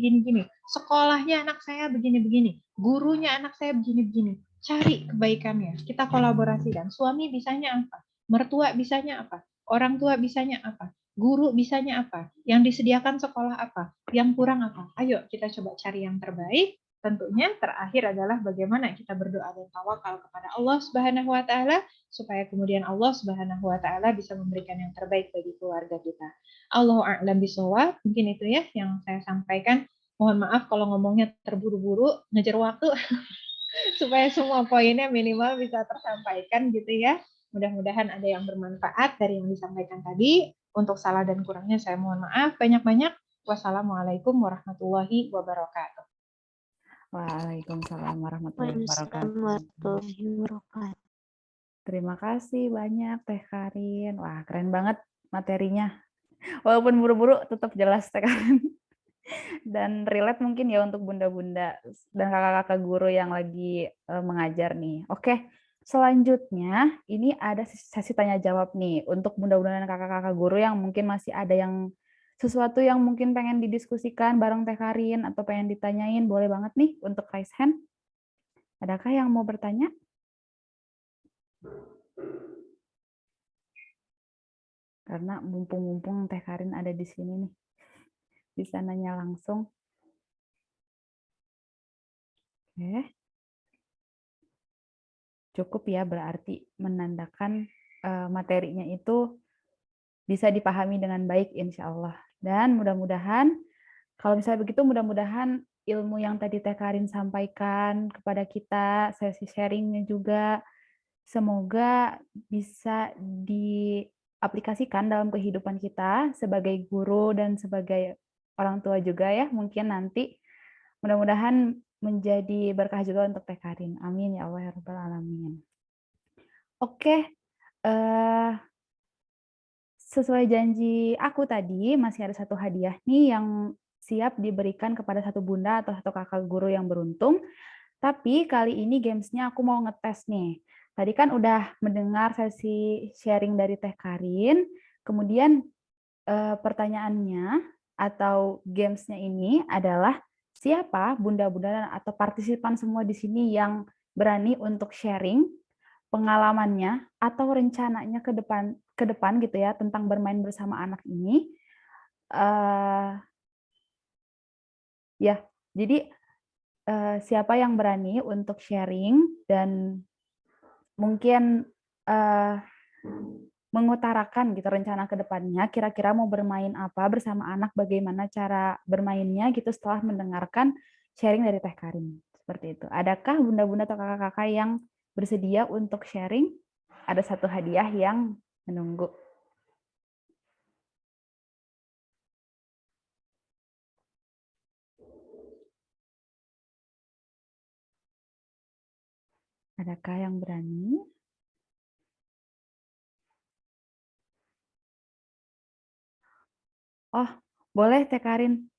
Sekolahnya anak saya begini-begini. Gurunya anak saya begini-begini. Cari kebaikannya. Kita kolaborasikan. Suami bisanya apa? Mertua bisanya apa? Orang tua bisanya apa? Guru bisanya apa? Yang disediakan sekolah apa? Yang kurang apa? Ayo kita coba cari yang terbaik. Tentunya terakhir adalah bagaimana kita berdoa dan tawakal kepada Allah Subhanahu wa Ta'ala supaya kemudian Allah Subhanahu wa Ta'ala bisa memberikan yang terbaik bagi keluarga kita. Allahu a'lam bishawab. Mungkin itu ya yang saya sampaikan. Mohon maaf kalau ngomongnya terburu-buru, ngejar waktu supaya semua poinnya minimal bisa tersampaikan gitu ya. Mudah-mudahan ada yang bermanfaat dari yang disampaikan tadi. Untuk salah dan kurangnya saya mohon maaf banyak-banyak. Wassalamualaikum warahmatullahi wabarakatuh. Waalaikumsalam warahmatullahi Waalaikumsalam wabarakatuh. warahmatullahi wabarakatuh. Terima kasih banyak Teh Karin. Wah, keren banget materinya. Walaupun buru-buru tetap jelas Teh Karin. Dan relate mungkin ya untuk bunda-bunda dan kakak-kakak guru yang lagi mengajar nih. Oke, selanjutnya ini ada sesi tanya jawab nih untuk bunda-bunda dan kakak-kakak guru yang mungkin masih ada yang sesuatu yang mungkin pengen didiskusikan bareng Teh Karin atau pengen ditanyain, boleh banget nih untuk raise hand. Adakah yang mau bertanya? Karena mumpung-mumpung Teh Karin ada di sini nih, bisa nanya langsung. Oke. Cukup ya, berarti menandakan materinya itu bisa dipahami dengan baik insya Allah. Dan mudah-mudahan, kalau misalnya begitu, mudah-mudahan ilmu yang tadi Teh Karin sampaikan kepada kita, sesi sharingnya juga, semoga bisa diaplikasikan dalam kehidupan kita sebagai guru dan sebagai orang tua juga ya, mungkin nanti. Mudah-mudahan menjadi berkah juga untuk Teh Karin. Amin ya Allah ya Rabbal Alamin. Oke, sesuai janji aku tadi, masih ada satu hadiah nih yang siap diberikan kepada satu bunda atau satu kakak guru yang beruntung. Tapi kali ini gamesnya aku mau ngetes nih. Tadi kan udah mendengar sesi sharing dari Teh Karin, kemudian pertanyaannya atau gamesnya ini adalah siapa bunda-bunda atau partisipan semua di sini yang berani untuk sharing pengalamannya atau rencananya ke depan gitu ya tentang bermain bersama anak ini. Ya, jadi siapa yang berani untuk sharing dan mungkin mengutarakan gitu rencana ke depannya, kira-kira mau bermain apa bersama anak, bagaimana cara bermainnya gitu setelah mendengarkan sharing dari Teh Karin. Seperti itu. Adakah bunda-bunda atau kakak-kakak yang bersedia untuk sharing? Ada satu hadiah yang menunggu. Adakah yang berani? Oh, boleh Teh Karin.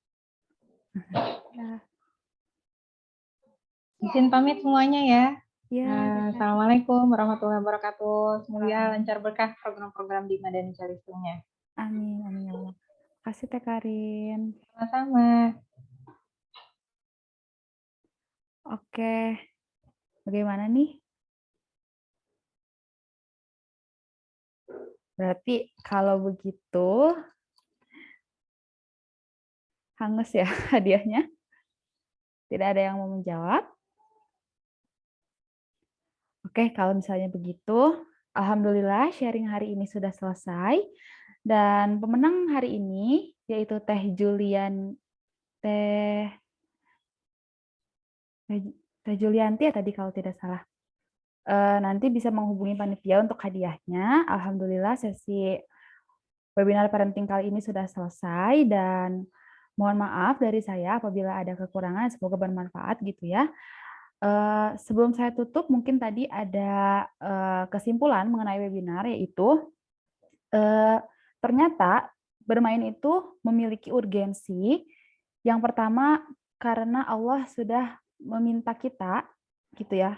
Ya. Izin pamit semuanya ya. Ya, Assalamualaikum warahmatullahi wabarakatuh. Semoga lancar berkah program-program di Madani Calistungnya. amin, amin ya Allah. Kasih Teh Karin. Sama-sama. Oke, bagaimana nih? Berarti kalau begitu, hangus ya hadiahnya? Tidak ada yang mau menjawab? Oke, kalau misalnya begitu, alhamdulillah sharing hari ini sudah selesai. Dan pemenang hari ini yaitu Teh Teh Teh Julianti ya tadi kalau tidak salah. Nanti bisa menghubungi panitia untuk hadiahnya. Alhamdulillah sesi webinar parenting kali ini sudah selesai dan mohon maaf dari saya apabila ada kekurangan, semoga bermanfaat gitu ya. Sebelum saya tutup, mungkin tadi ada kesimpulan mengenai webinar, yaitu ternyata bermain itu memiliki urgensi. Yang pertama, karena Allah sudah meminta kita, gitu ya,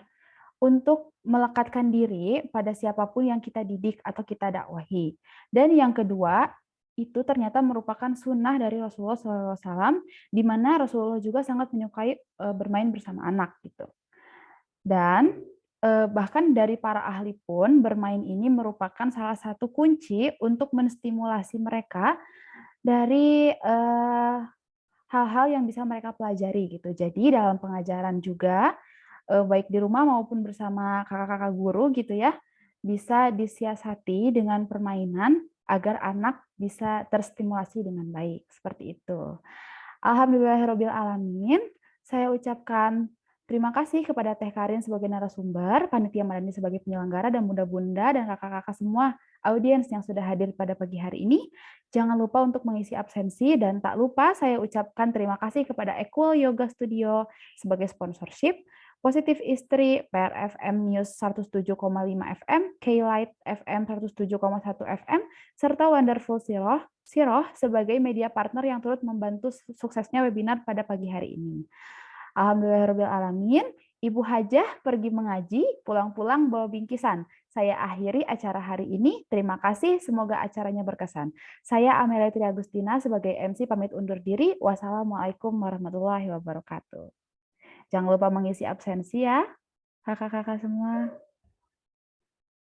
untuk melekatkan diri pada siapapun yang kita didik atau kita dakwahi. Dan yang kedua, itu ternyata merupakan sunnah dari Rasulullah SAW, di mana Rasulullah juga sangat menyukai bermain bersama anak gitu. Dan bahkan dari para ahli pun bermain ini merupakan salah satu kunci untuk menstimulasi mereka dari hal-hal yang bisa mereka pelajari gitu. Jadi dalam pengajaran juga baik di rumah maupun bersama kakak-kakak guru gitu ya, bisa disiasati dengan permainan agar anak bisa terstimulasi dengan baik. Seperti itu. Alhamdulillahirabbil alamin. Saya ucapkan terima kasih kepada Teh Karin sebagai narasumber, Panitia Madani sebagai penyelenggara, dan bunda-bunda dan kakak-kakak semua audiens yang sudah hadir pada pagi hari ini. Jangan lupa untuk mengisi absensi, dan tak lupa saya ucapkan terima kasih kepada Equal Yoga Studio sebagai sponsorship, Positif Istri, PRFM News 107,5 FM, K-Light FM 107,1 FM, serta Wonderful Siroh sebagai media partner yang turut membantu suksesnya webinar pada pagi hari ini. Alhamdulillahirrahmanirrahim. Ibu Hajah pergi mengaji, pulang-pulang bawa bingkisan. Saya akhiri acara hari ini. Terima kasih, semoga acaranya berkesan. Saya Amelia Tri Agustina sebagai MC pamit undur diri. Wassalamualaikum warahmatullahi wabarakatuh. Jangan lupa mengisi absensi ya, kakak-kakak semua.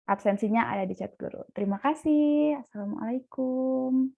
Absensinya ada di chat guru. Terima kasih. Assalamualaikum.